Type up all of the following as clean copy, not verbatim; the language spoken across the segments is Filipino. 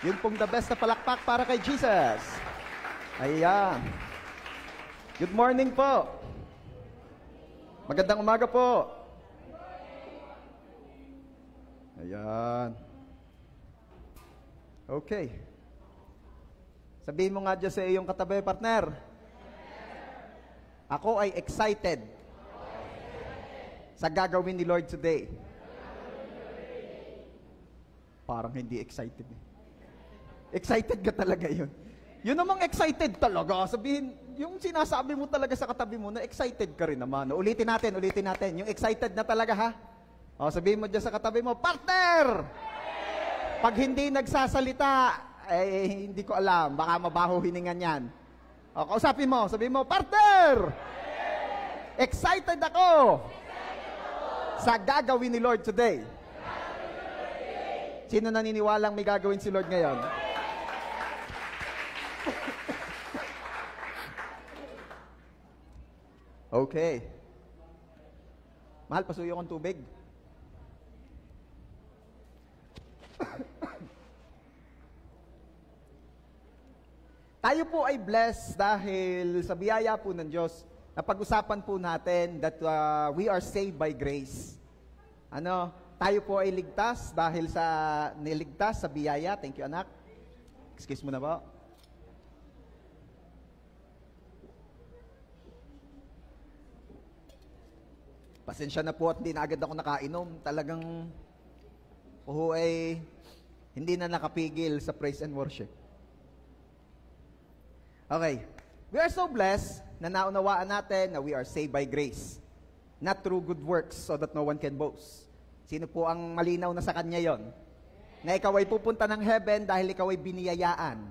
Yun pong the best na palakpak para kay Jesus. Ayan. Good morning po. Magandang umaga po. Ayan. Okay. Sabihin mo nga dyan sa iyong katabi, partner. Ako ay excited sa gagawin ni Lord today. Parang hindi excited. Excited ka talaga yun. Yun namang excited talaga. Sabihin, yung sinasabi mo talaga sa katabi mo na excited ka rin naman. Ulitin natin. Yung excited na talaga ha. O, sabihin mo dyan sa katabi mo, partner! Pag hindi nagsasalita, hindi ko alam. Baka mabaho hiningan yan. O, kausapin mo. Sabihin mo, partner! Excited ako sa gagawin ni Lord today. Sino naniniwalang may gagawin si Lord ngayon? Okay. Mahal, pasuyo akong tubig. Tayo po ay blessed dahil sa biyaya po ng Diyos na pag-usapan po natin that we are saved by grace. Tayo po ay ligtas dahil sa niligtas sa biyaya. Thank you, anak. Excuse mo na po. Pasensya na po at hindi na agad ako nakainom. Talagang ay hindi na nakapigil sa praise and worship. Okay. We are so blessed na naunawaan natin na we are saved by grace, not through good works so that no one can boast. Sino po ang malinaw na sa kanya yon? Na ikaw ay pupunta ng heaven dahil ikaw ay biniyayaan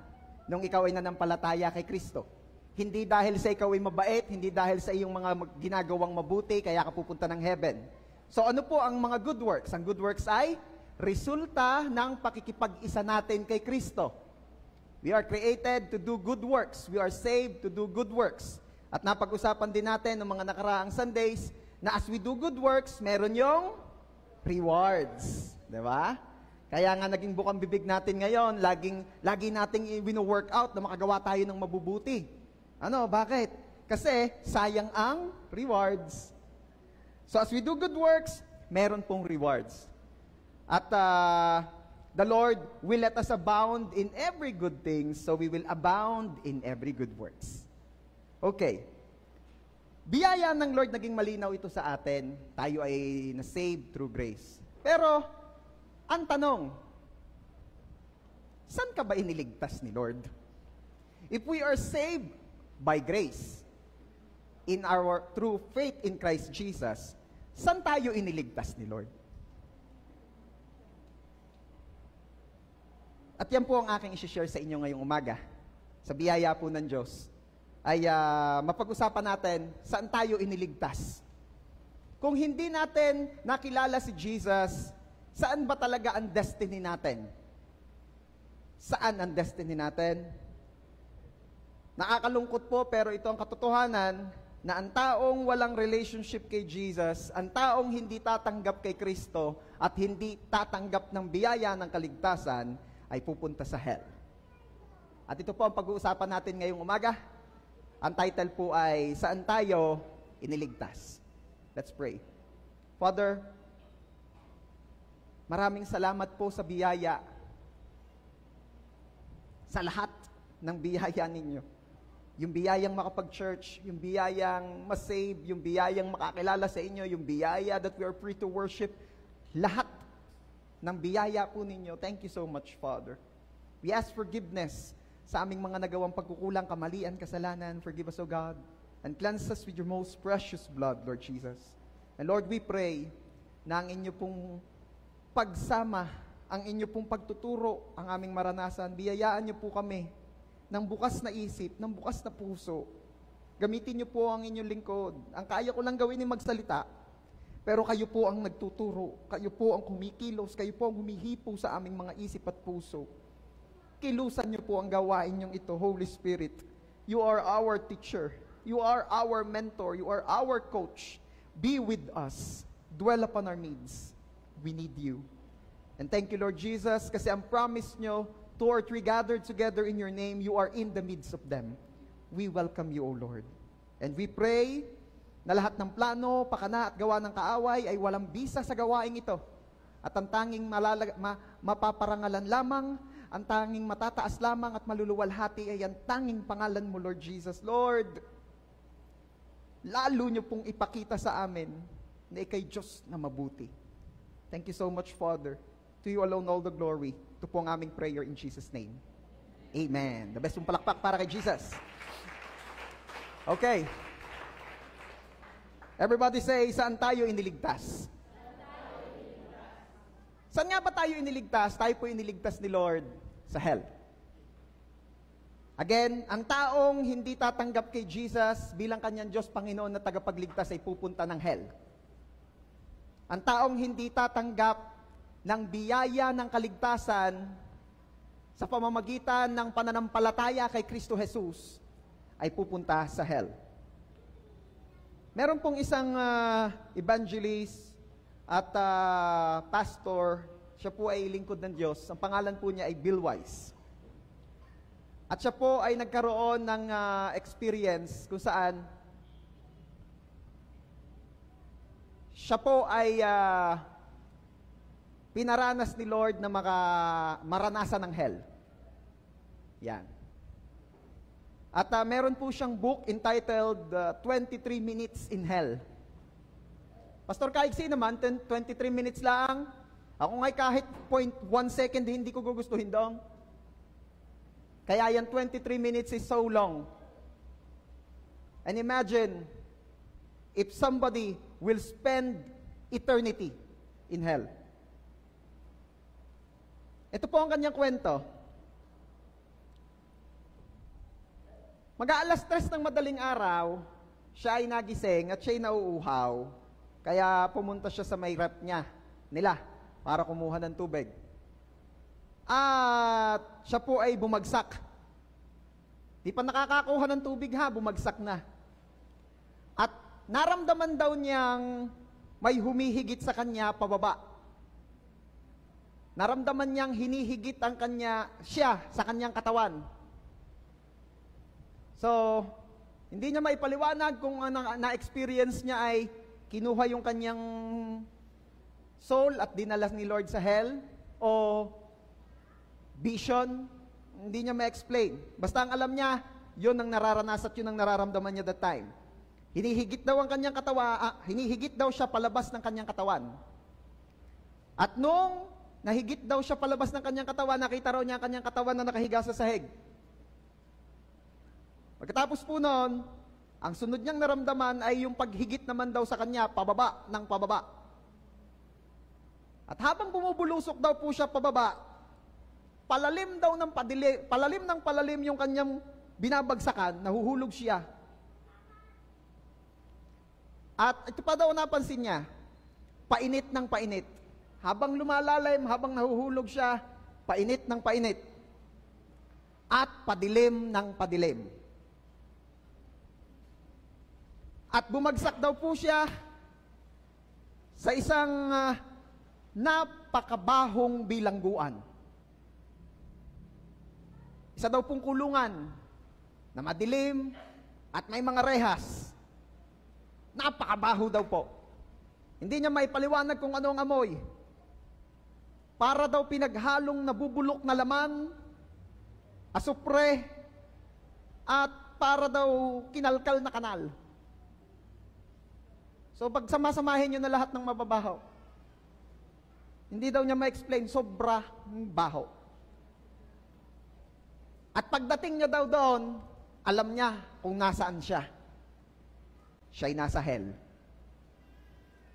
nung ikaw ay nanampalataya kay Kristo. Hindi dahil sa ikaw ay mabait, hindi dahil sa iyong mga ginagawang mabuti, kaya ka pupunta ng heaven. So ano po ang mga good works? Ang good works ay resulta ng pakikipag-isa natin kay Kristo. We are created to do good works. We are saved to do good works. At napag-usapan din natin ng mga nakaraang Sundays na as we do good works, meron yung rewards. Diba? Kaya nga naging bukang bibig natin ngayon, lagi nating wino-work out na makagawa tayo ng mabubuti. Bakit? Kasi sayang ang rewards. So as we do good works, meron pong rewards. At the Lord will let us abound in every good thing, so we will abound in every good works. Okay. Biyaya ng Lord, naging malinaw ito sa atin. Tayo ay na-saved through grace. Pero, ang tanong, saan ka ba iniligtas ni Lord? If we are saved by grace, through faith in Christ Jesus, saan tayo iniligtas ni Lord? At yan po ang aking isi-share sa inyo ngayong umaga. Sa biyaya po ng Diyos, ay mapag-usapan natin saan tayo iniligtas. Kung hindi natin nakilala si Jesus, saan ba talaga ang destiny natin? Saan ang destiny natin? Nakakalungkot po, pero ito ang katotohanan na ang taong walang relationship kay Jesus, ang taong hindi tatanggap kay Kristo at hindi tatanggap ng biyaya ng kaligtasan, ay pupunta sa hell. At ito po ang pag-uusapan natin ngayong umaga. Ang title po ay, Saan Tayo Iniligtas? Let's pray. Father, maraming salamat po sa biyaya, sa lahat ng biyaya ninyo. Yung biyayang makapag-church, yung biyayang masave, yung biyayang makakilala sa inyo, yung biyaya that we are free to worship, lahat ng biyaya po ninyo. Thank you so much, Father. We ask forgiveness sa aming mga nagawang pagkukulang, kamalian, kasalanan. Forgive us, O God, and cleanse us with your most precious blood, Lord Jesus. And Lord, we pray na ang inyo pong pagsama, ang inyo pong pagtuturo, ang aming maranasan, biyayaan niyo po kami ng bukas na isip, ng bukas na puso. Gamitin niyo po ang inyong lingkod. Ang kaya ko lang gawin ay magsalita, pero kayo po ang nagtuturo, kayo po ang kumikilos, kayo po ang humihipo sa aming mga isip at puso. Kilusan niyo po ang gawain niyong ito, Holy Spirit. You are our teacher. You are our mentor. You are our coach. Be with us. Dwell upon our needs. We need you. And thank you, Lord Jesus, kasi ang promise niyo, two or three gathered together in your name, you are in the midst of them. We welcome you, O Lord. And we pray na lahat ng plano, pakana at gawa ng kaaway ay walang bisa sa gawaing ito. At ang tanging mapaparangalan lamang, ang tanging matataas lamang at maluluwalhati ay ang tanging pangalan mo, Lord Jesus. Lord, lalo niyo pong ipakita sa amin na ikay Diyos na mabuti. Thank you so much, Father. To you alone all the glory. Ito po ang aming prayer in Jesus' name. Amen. The best mong palakpak para kay Jesus. Okay. Everybody say, saan tayo iniligtas? Saan nga ba tayo iniligtas? Tayo po iniligtas ni Lord sa hell. Again, ang taong hindi tatanggap kay Jesus bilang kanyang Diyos Panginoon na tagapagligtas ay pupunta ng hell. Ang taong hindi tatanggap ng biyaya ng kaligtasan sa pamamagitan ng pananampalataya kay Kristo Jesus ay pupunta sa hell. Meron pong isang evangelist at pastor, siya po ay lingkod ng Diyos. Ang pangalan po niya ay Bill Wise. At siya po ay nagkaroon ng experience kung saan siya po ay pinaranas ni Lord na maranasan ng hell. Yan. At meron po siyang book entitled 23 Minutes in Hell. Pastor Kaigsi naman, 23 minutes lang. Ako nga'y kahit 0.1 second, hindi ko gugustuhin dong. Kaya yan 23 minutes is so long. And imagine, if somebody will spend eternity in hell. Ito po ang kanyang kwento. Mag-aalas 3 ng madaling araw, siya ay nagising at siya ay nauuhaw. Kaya pumunta siya sa may rep nila para kumuha ng tubig. At siya po ay bumagsak. Di pa nakakakuha ng tubig bumagsak na. At naramdaman daw niyang may humihigit sa kanya pababa. Naramdaman niyang hinihigit siya sa kanyang katawan. So, hindi niya maipaliwanag kung na-experience niya ay kinuha yung kanyang soul at dinala ni Lord sa hell o vision. Hindi niya ma-explain. Basta ang alam niya, yun ang nararanasan at yun ang nararamdaman niya that time. Hinihigit daw ang kanyang katawan, hinihigit daw siya palabas ng kanyang katawan. At nung nahigit daw siya palabas ng kanyang katawan, nakita raw niya ang kanyang katawan na nakahiga sa sahig. Pagkatapos po noon, ang sunod niyang naramdaman ay yung paghigit naman daw sa kanya, pababa ng pababa. At habang bumubulusok daw po siya pababa, palalim ng palalim yung kanyang binabagsakan, nahuhulog siya. At ito pa daw napansin niya, painit ng painit. Habang lumalalim, habang nahuhulog siya, painit ng painit. At padilim ng padilim. At bumagsak daw po siya sa isang napakabahong bilangguan. Isa daw pong kulungan na madilim at may mga rehas. Napakabaho daw po. Hindi niya maipaliwanag kung ano ang amoy. Para daw pinaghalong nabubulok na laman, asupre, at para daw kinalkal na kanal. So pag samasamahin nyo na lahat ng mababaho, hindi daw niya ma-explain, sobra baho. At pagdating niya daw doon, alam niya kung nasaan siya. Siya'y nasa hell.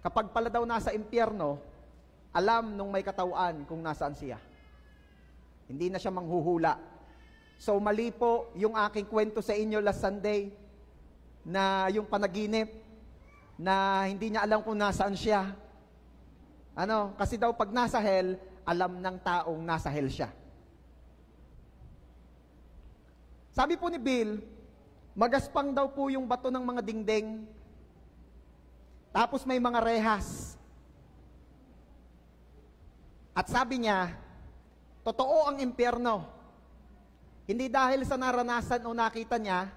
Kapag pala daw nasa impyerno, alam nung may katawan kung nasaan siya. Hindi na siya manghuhula. So mali po yung aking kwento sa inyo last Sunday na yung panaginip na hindi niya alam kung nasaan siya. Kasi daw pag nasa hell, alam ng taong nasa hell siya. Sabi po ni Bill, magaspang daw po yung bato ng mga dingding, tapos may mga rehas. At sabi niya, totoo ang impyerno. Hindi dahil sa naranasan o nakita niya,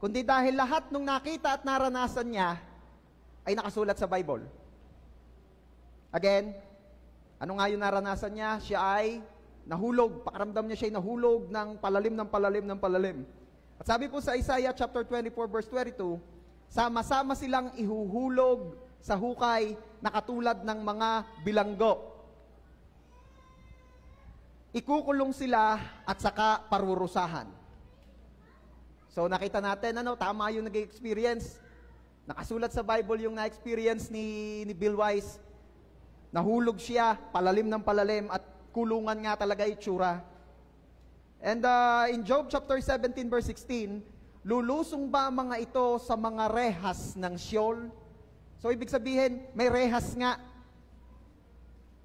kundi dahil lahat ng nakita at naranasan niya ay nakasulat sa Bible. Again, ano nga yung naranasan niya? Siya ay nahulog. Pakiramdam niya siya ay nahulog ng palalim ng palalim ng palalim. At sabi po sa Isaiah chapter 24 verse 22, sama-sama silang ihuhulog sa hukay na katulad ng mga bilanggo. Ikukulong sila at saka parurusahan. So nakita natin, tama yung nag-experience. Nakasulat sa Bible yung na-experience ni Bill Wise. Nahulog siya, palalim ng palalim, at kulungan nga talaga itsura. And in Job chapter 17 verse 16, lulusong ba mga ito sa mga rehas ng Sheol? So ibig sabihin, may rehas nga.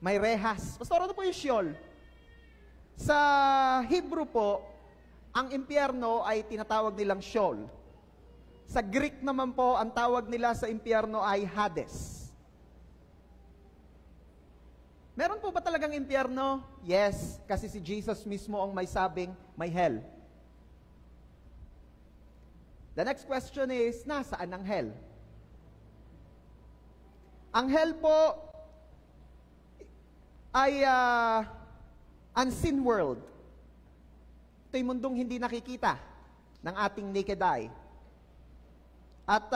May rehas. Pastor, ano po yung Sheol? Sa Hebrew po, ang impyerno ay tinatawag nilang Sheol. Sa Greek naman po, ang tawag nila sa impyerno ay Hades. Meron po ba talagang impyerno? Yes, kasi si Jesus mismo ang may sabing may hell. The next question is, nasaan ang hell? Ang hell po ay unseen world. Ito'y mundong hindi nakikita ng ating naked eye. At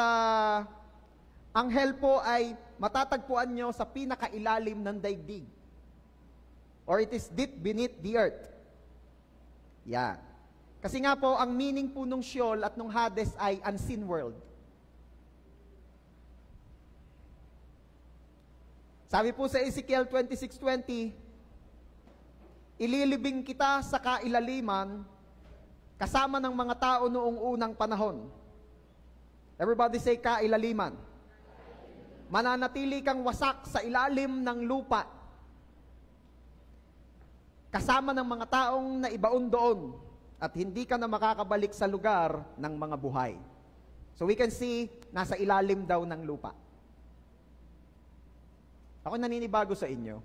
ang hell po ay matatagpuan nyo sa pinakailalim ng daigdig. Or it is deep beneath the earth. Yan. Kasi nga po, ang meaning po nung Sheol at nung Hades ay unseen world. Sabi po sa Ezekiel 26:20, ililibing kita sa kailaliman kasama ng mga tao noong unang panahon. Everybody say kailaliman. Mananatili kang wasak sa ilalim ng lupa. Kasama ng mga taong naibaon doon at hindi ka na makakabalik sa lugar ng mga buhay. So we can see, nasa ilalim daw ng lupa. Ako naninibago sa inyo.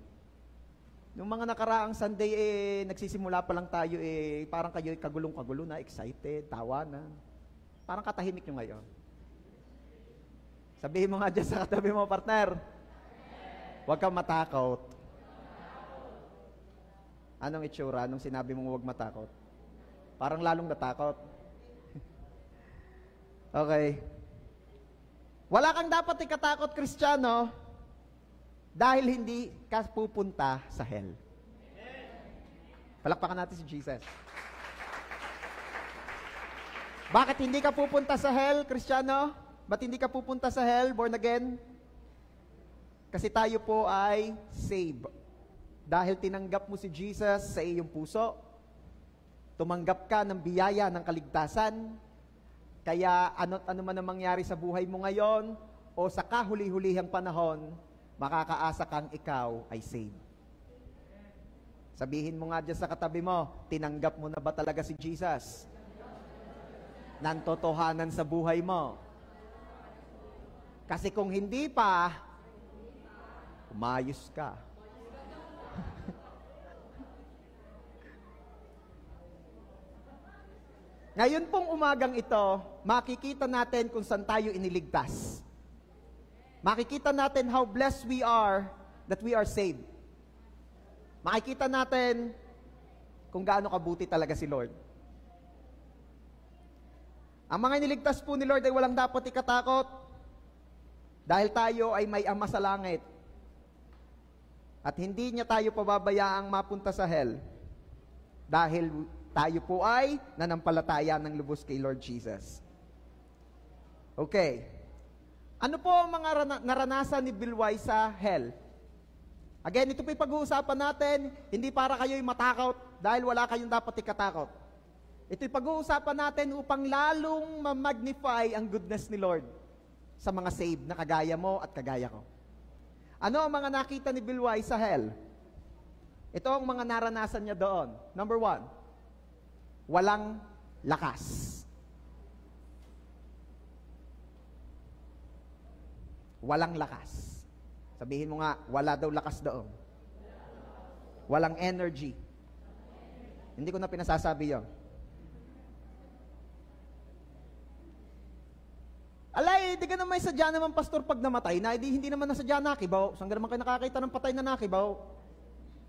Nung mga nakaraang Sunday, nagsisimula pa lang tayo, parang kayo kagulong-kagulo na, excited, tawa na. Parang katahimik nyo ngayon. Sabihin mo nga dyan sa katabi mo, partner. Huwag kang matakot. Anong itsura nung sinabi mong huwag matakot? Parang lalong natakot. Okay. Wala kang dapat ikatakot, Kristiyano, dahil hindi ka pupunta sa hell. Palakpakan natin si Jesus. Bakit hindi ka pupunta sa hell, Kristiyano? Ba't hindi ka pupunta sa hell, born again? Kasi tayo po ay saved. Dahil tinanggap mo si Jesus sa iyong puso, tumanggap ka ng biyaya ng kaligtasan, kaya ano man ang mangyari sa buhay mo ngayon, o sa kahuli-hulihang panahon, makakaasa kang ikaw ay saved. Sabihin mo nga dyan sa katabi mo, tinanggap mo na ba talaga si Jesus? Nantotohanan sa buhay mo. Kasi kung hindi pa, umayos ka. Ngayon pong umagang ito, makikita natin kung saan tayo iniligtas. Makikita natin how blessed we are that we are saved. Makikita natin kung gaano kabuti talaga si Lord. Ang mga iniligtas po ni Lord ay walang dapat ikatakot dahil tayo ay may Ama sa langit. At hindi niya tayo pababayaang mapunta sa hell dahil tayo po ay nanampalataya ng lubos kay Lord Jesus. Okay. Ano po ang mga naranasan ni Bill Wise sa hell? Again, ito po'y pag-uusapan natin, hindi para kayo'y matakot dahil wala kayong dapat ikatakot. Ito'y pag-uusapan natin upang lalong ma-magnify ang goodness ni Lord sa mga saved na kagaya mo at kagaya ko. Ano ang mga nakita ni Bill Wise sa hell? Ito ang mga naranasan niya doon. Number 1, walang lakas. Walang lakas. Sabihin mo nga, wala daw lakas doon. Walang energy. Hindi ko na pinasasabi yun. Alay, di ka naman sadya naman, pastor, pag namatay na, hindi naman nasadya nakibaw. Saan ka naman kayo nakakita ng patay na nakibaw?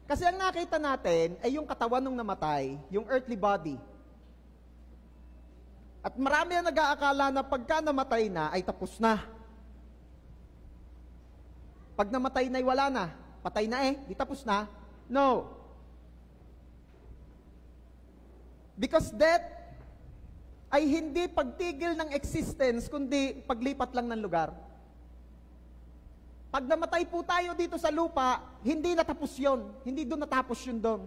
Kasi ang nakita natin ay yung katawan ng namatay, yung earthly body. At marami ang nag-aakala na pagka namatay na, ay tapos na. Pag namatay na, ay wala na. Patay na di tapos na. No. Because death ay hindi pagtigil ng existence, kundi paglipat lang ng lugar. Pag namatay po tayo dito sa lupa, hindi natapos yun. Hindi doon natapos yun doon.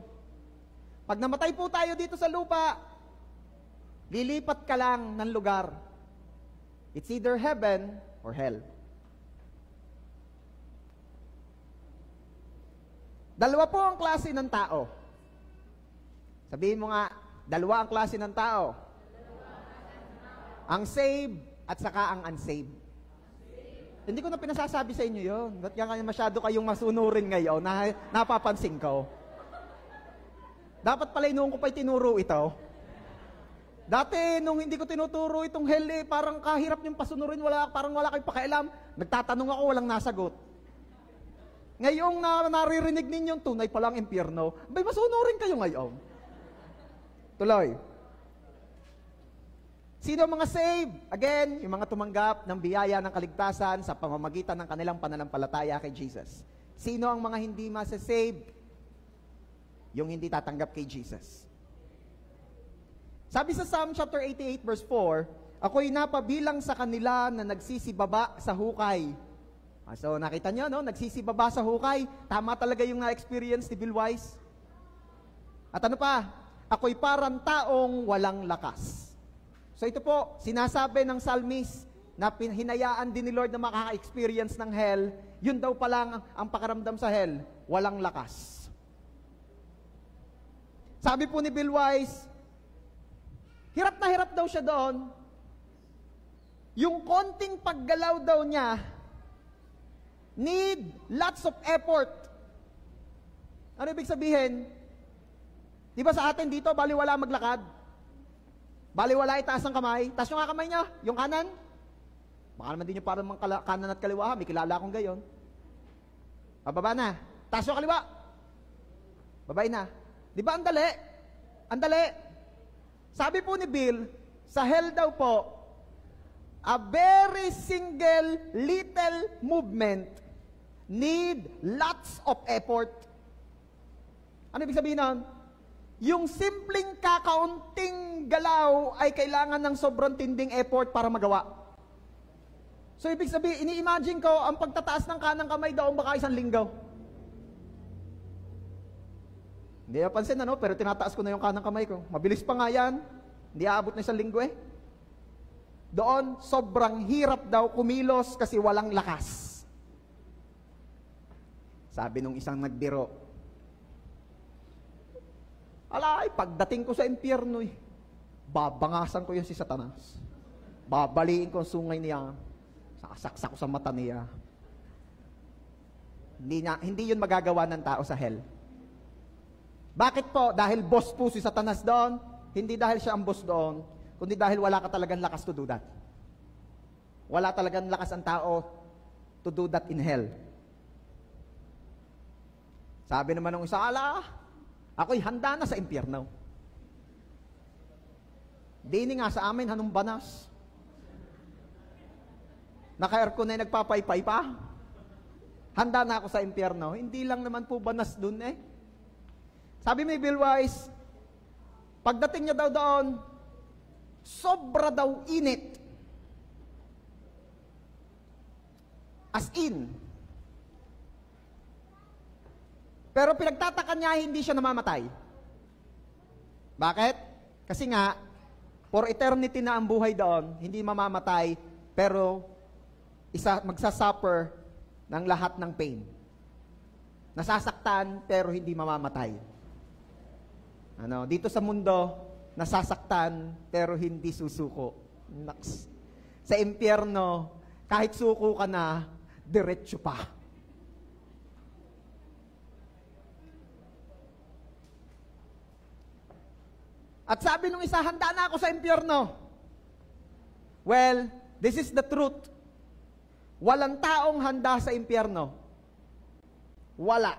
Pag namatay po tayo dito sa lupa, lilipat ka lang ng lugar. It's either heaven or hell. Dalawa po ang klase ng tao. Sabihin mo nga, dalawa ang klase ng tao. Ang saved at saka ang unsaved. Hindi ko na pinasasabi sa inyo yun. Ba't kaya masyado kayong masunurin ngayon na napapansin ko? Dapat pala noon ko pa tinuro ito. Dati, nung hindi ko tinuturo itong hell, parang kahirap yung pasunurin, parang wala kayong pakialam. Nagtatanong ako, walang nasagot. Ngayong naririnig ninyong tunay palang impyerno, bay masunurin kayo ngayon. Tuloy. Sino ang mga saved? Again, yung mga tumanggap ng biyaya ng kaligtasan sa pamamagitan ng kanilang pananampalataya kay Jesus. Sino ang mga hindi masa-saved? Yung hindi tatanggap kay Jesus. Sabi sa Psalm chapter 88 verse 4, ako'y napabilang sa kanila na nagsisibaba sa hukay. So nakita nyo, no? Nagsisibaba sa hukay. Tama talaga yung na-experience ni Bill Wise. At ano pa? Ako'y parang taong walang lakas. So ito po, sinasabi ng psalmist na hinayaan din ni Lord na makaka-experience ng hell, yun daw palang ang pakaramdam sa hell, walang lakas. Sabi po ni Bill Wise, hirap na hirap daw siya doon. Yung konting paggalaw daw niya, need lots of effort. Ano ibig sabihin? Di ba sa atin dito, baliwala maglakad? Baliwala itaas ang kamay. Taas nyo nga kamay niya, yung kanan. Baka naman din yung parang kanan at kaliwa. May kilala akong gayon. Pababa na. Taas yung kaliwa. Babay na. Di ba ang dali? Ang dali. Sabi po ni Bill, sa hell daw po, a very single little movement need lots of effort. Ano ibig sabihin nun? Yung simpleng kakaunting galaw ay kailangan ng sobrang tinding effort para magawa. So ibig sabihin, ini-imagine ko, ang pagtataas ng kanang kamay daw baka 1 linggo. Hindi napansin pero tinataas ko na yung kanang kamay ko. Mabilis pa nga yan. Hindi aabot na 1 linggo Doon, sobrang hirap daw kumilos kasi walang lakas. Sabi nung isang nagbiro, alay, pagdating ko sa impyerno babangasan ko yun si Satanas. Babaliin ko ang sungay niya. Sasaksak ko sa mata niya. Hindi yun magagawa ng tao sa hell. Bakit po? Dahil boss po si Satanas doon. Hindi dahil siya ang boss doon, kundi dahil wala ka talagang lakas to do that. Wala talagang lakas ang tao to do that in hell. Sabi naman ng isa, ako'y handa na sa impyerno. Dini nga sa amin, hanong banas. Naka-aircon na nagpapaypay pa. Handa na ako sa impyerno. Hindi lang naman po banas dun Sabi may Bill Wise, pagdating niya daw doon, sobra daw init. As in. Pero pinagtataka niya, hindi siya namamatay. Bakit? Kasi nga, for eternity na ang buhay doon, hindi mamamatay, pero magsasuffer ng lahat ng pain. Nasasaktan, pero hindi mamamatay. Dito sa mundo, nasasaktan, pero hindi susuko. Naks. Sa impyerno, kahit suko ka na, diretso pa. At sabi nung isa, handa na ako sa impyerno. Well, this is the truth. Walang taong handa sa impyerno. Wala.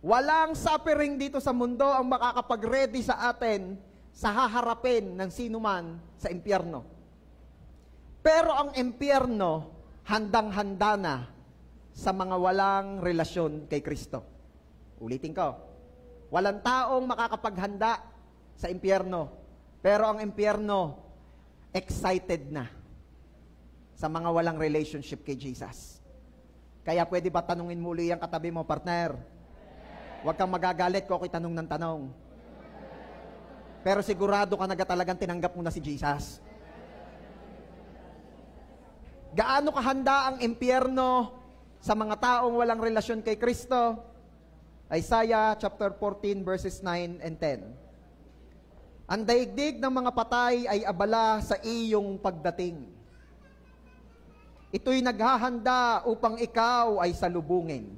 Walang suffering dito sa mundo ang makakapag-ready sa atin sa haharapin ng sinuman sa impyerno. Pero ang impyerno, handang-handa na sa mga walang relasyon kay Kristo. Ulitin ko. Walang taong makakapaghanda sa impyerno. Pero ang impyerno, excited na sa mga walang relationship kay Jesus. Kaya pwede ba tanungin muli ang katabi mo, partner? Huwag kang magagalit kung ako'y tanong ng tanong. Pero sigurado ka na talagang tinanggap mo na si Jesus. Gaano kahanda ang impyerno sa mga taong walang relasyon kay Kristo? Isaiah chapter 14 verses 9 and 10. Ang daigdig ng mga patay ay abala sa iyong pagdating. Ito'y naghahanda upang ikaw ay salubungin.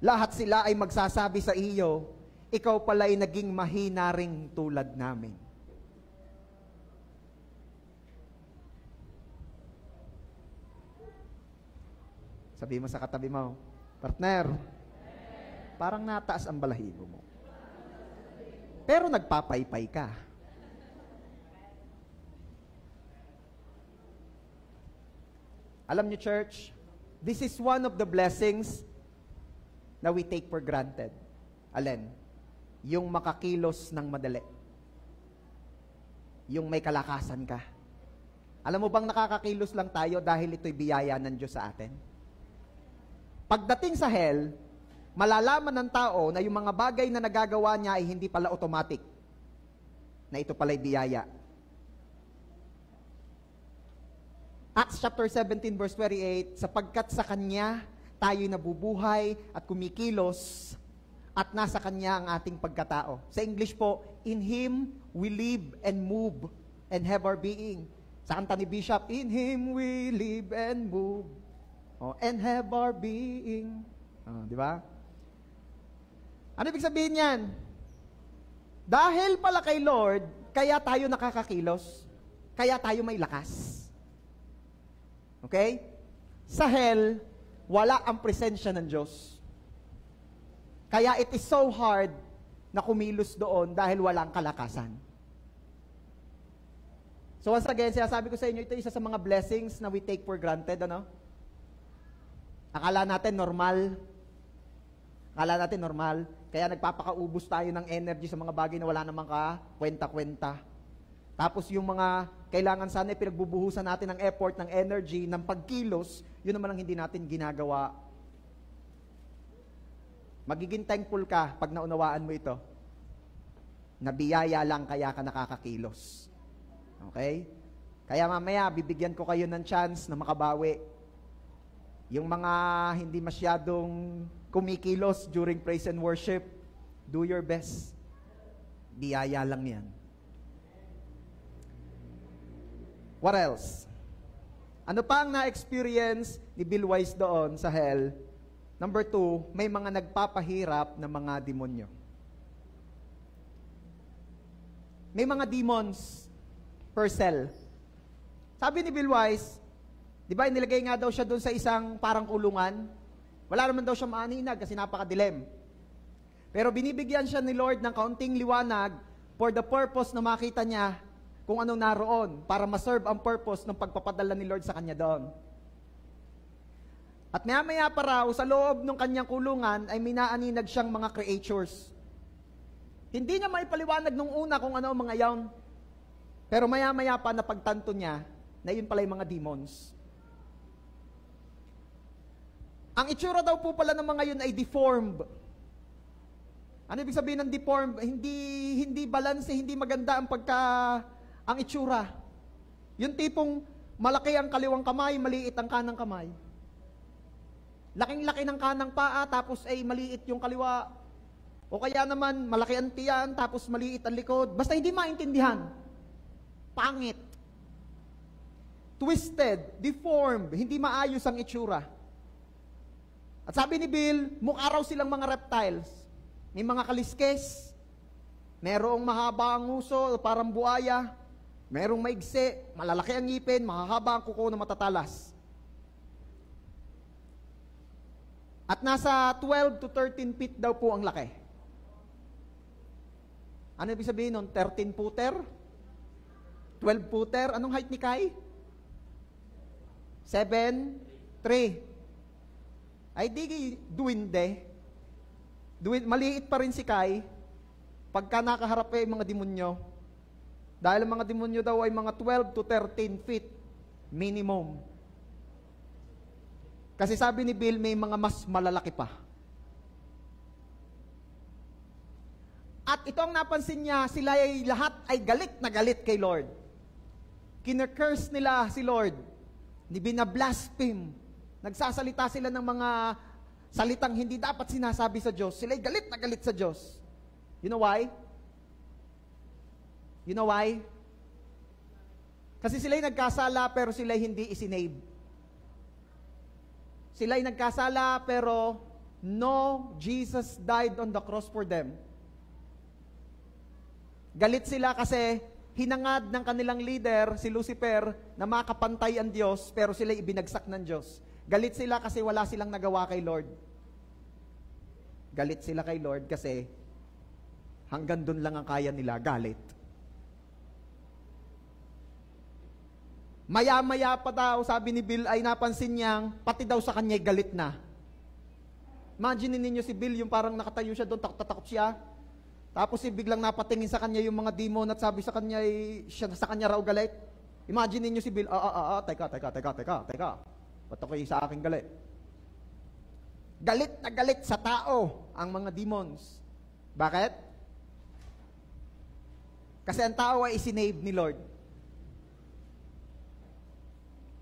Lahat sila ay magsasabi sa iyo, ikaw pala'y naging mahina ring tulad namin. Sabi mo sa katabi mo, partner, parang nataas ang balahibo mo. Pero nagpapaypay ka. Alam niyo, church, this is one of the blessings na we take for granted. Alin? Yung makakilos ng madali. Yung may kalakasan ka. Alam mo bang nakakakilos lang tayo dahil ito'y biyaya ng Diyos sa atin? Pagdating sa hell, malalaman ng tao na yung mga bagay na nagagawa niya ay hindi pala automatic. Na ito pala'y biyaya. Acts chapter 17 verse 28, sapagkat sa Kanya tayo'y nabubuhay at kumikilos at nasa Kanya ang ating pagkatao. Sa English po, in Him we live and move and have our being. Sa kanta ni Bishop, in Him we live and move and have our being. Di ba? Ano ibig sabihin yan? Dahil pala kay Lord, kaya tayo nakakakilos, kaya tayo may lakas. Okay? Sa hell, wala ang presensya ng Diyos. Kaya it is so hard na kumilos doon dahil walang kalakasan. So once again, sinasabi ko sa inyo, ito isa sa mga blessings na we take for granted, ano? Akala natin normal. Akala natin normal. Kaya nagpapakaubos tayo ng energy sa mga bagay na wala namang kwenta-kwenta. Tapos yung mga kailangan sana pinagbubuhusan natin ng effort, ng energy, ng pagkilos, yun naman ang hindi natin ginagawa. Magiging thankful ka pag naunawaan mo ito. Nabiyaya lang kaya ka nakakakilos. Okay? Kaya mamaya, bibigyan ko kayo ng chance na makabawi. Yung mga hindi masyadong kumikilos during praise and worship, do your best. Biyaya lang yan. What else? Ano pa ang na-experience ni Bill Wise doon sa hell? Number 2, may mga nagpapahirap na mga demonyo. May mga demons per cell. Sabi ni Bill Wise, di ba inilagay nga daw siya doon sa isang parang kulungan? Wala naman daw siya maaninag kasi napakadilim. Pero binibigyan siya ni Lord ng kaunting liwanag for the purpose na makita niya kung anong naroon para ma-serve ang purpose ng pagpapadala ni Lord sa kanya doon. At maya-maya pa raw, sa loob ng kanyang kulungan ay minaaninag siyang mga creatures. Hindi niya maipaliwanag nung una kung ano ang mga yon. Pero maya-maya pa napagtanto niya na yun pala yung mga demons. Ang itsura daw po pala ng mga yun ay deformed. Ano ibig sabihin ng deformed? Hindi balance, hindi maganda ang itsura. Yung tipong malaki ang kaliwang kamay, maliit ang kanang kamay. Laking-laki ng kanang paa, tapos ay maliit yung kaliwa. O kaya naman, malaki ang tiyan, tapos maliit ang likod. Basta hindi maintindihan. Pangit. Twisted, deformed, hindi maayos ang itsura. At sabi ni Bill, mukha raw silang mga reptiles. May mga kaliskes, Merong mahaba ang uso, parang buaya. Merong maigsi, malalaki ang ngipin, mahahaba ang kuko na matatalas. At nasa 12 to 13 feet daw po ang laki. Ano ibig sabihin nun? 13 footer? 12 footer? Anong height ni Kai? 7, 3. Ay di duwinde. Maliit pa rin si Kai pagka nakaharap ay mga demonyo. Dahil ang mga demonyo daw ay mga 12 to 13 feet minimum. Kasi sabi ni Bill, may mga mas malalaki pa. At ito ang napansin niya, sila ay lahat ay galit na galit kay Lord. Kina-curse nila si Lord. Binablaspheme. Nagsasalita sila ng mga salitang hindi dapat sinasabi sa Diyos. Sila ay galit na galit sa Diyos. You know why? You know why? Kasi sila ay nagkasala pero sila ay hindi isinave. Sila ay nagkasala pero no, Jesus died on the cross for them. Galit sila kasi hinangad ng kanilang leader, si Lucifer, na makapantay ang Diyos pero sila ay ibinagsak ng Diyos. Galit sila kasi wala silang nagawa kay Lord. Galit sila kay Lord kasi hanggang doon lang ang kaya nila, galit. Maya-maya pa daw, sabi ni Bill, ay napansin niyang, pati daw sa kanya galit na. Imagine ninyo si Bill, yung parang nakatayo siya doon, takot siya. Tapos biglang napatingin sa kanya yung mga demon at sabi sa kanya, siya sa kanya raw galit. Imagine ninyo si Bill, teka. Ba't ako'y sa aking galit? Galit na galit sa tao ang mga demons. Bakit? Kasi ang tao ay isinave ni Lord.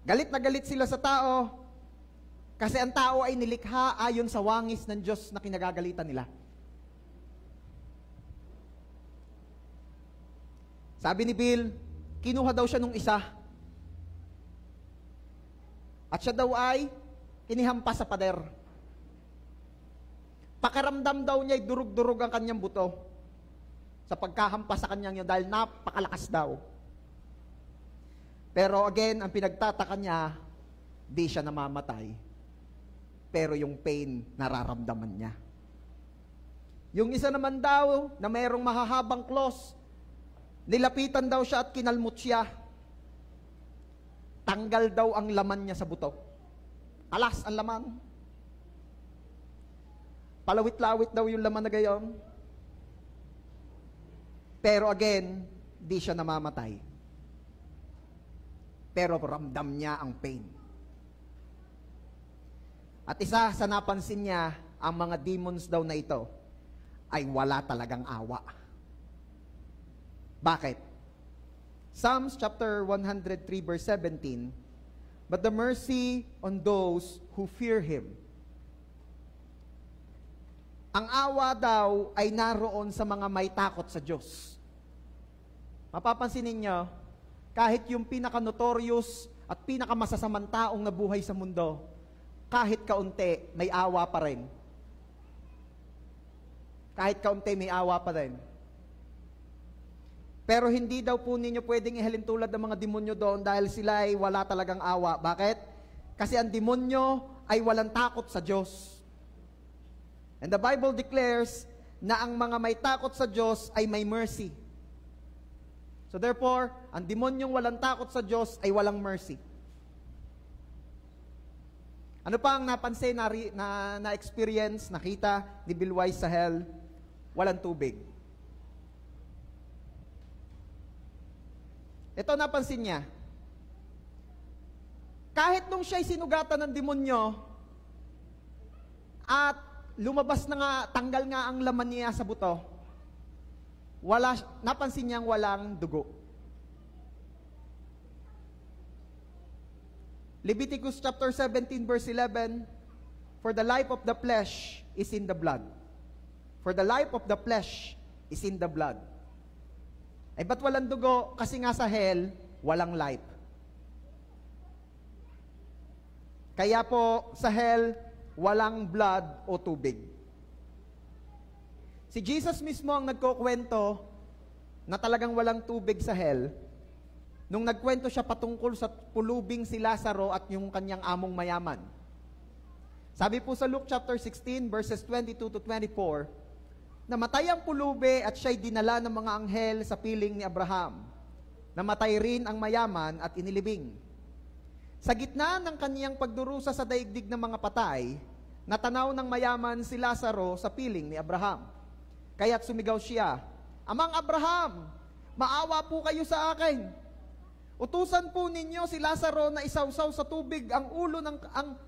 Galit na galit sila sa tao kasi ang tao ay nilikha ayon sa wangis ng Diyos na kinagagalitan nila. Sabi ni Bill, kinuha daw siya nung isa. At siya daw ay inihampas sa pader. Pakiramdam daw niya ay durug-durug ang kanyang buto sa pagkahampas sa kanyang yun dahil napakalakas daw. Pero again, ang pinagtataka niya, di siya namamatay. Pero yung pain, nararamdaman niya. Yung isa naman daw, na mayroong mahahabang claws, nilapitan daw siya at kinalmot siya. Tanggal daw ang laman niya sa buto. Alas ang laman. Palawit-lawit daw yung laman na gayon. Pero again, di siya namamatay. Pero ramdam niya ang pain. At isa sa napansin niya, ang mga demons daw na ito ay wala talagang awa. Bakit? Psalms chapter 103 verse 17, but the mercy on those who fear Him. Ang awa daw ay naroon sa mga may takot sa Diyos. Mapapansin ninyo, kahit yung pinaka-notorious at pinaka-masasamang taong nabuhay sa mundo, kahit kaunti, may awa pa rin. Kahit kaunti, may awa pa rin. Pero hindi daw po ninyo pwedeng ihalin tulad ng mga demonyo doon dahil sila ay wala talagang awa. Bakit? Kasi ang demonyo ay walang takot sa Diyos. And the Bible declares na ang mga may takot sa Diyos ay may mercy. So therefore, ang demonyong walang takot sa Diyos ay walang mercy. Ano pa ang napansin, na-experience, nakita ni Bill Wise sa hell? Walang tubig. Ito napansin niya. Kahit nung siya'y sinugatan ng demonyo at lumabas na nga, tanggal nga ang laman niya sa buto, napansin niyang walang dugo. Leviticus chapter 17 verse 11, for the life of the flesh is in the blood. For the life of the flesh is in the blood. Ay ba't walang dugo? Kasi nga sa hell, walang life. Kaya po sa hell, walang blood o tubig. Si Jesus mismo ang nagkukwento na talagang walang tubig sa hell, nung nagkwento siya patungkol sa pulubing si Lazaro at yung kanyang among mayaman. Sabi po sa Luke chapter 16, verses 22 to 24, namatay ang pulubi at siya'y dinala ng mga anghel sa piling ni Abraham. Namatay rin ang mayaman at inilibing. Sa gitna ng kaniyang pagdurusa sa daigdig ng mga patay, natanaw ng mayaman si Lazaro sa piling ni Abraham. Kaya't sumigaw siya, Amang Abraham, maawa po kayo sa akin. Utusan po ninyo si Lazaro na isawsaw sa tubig ang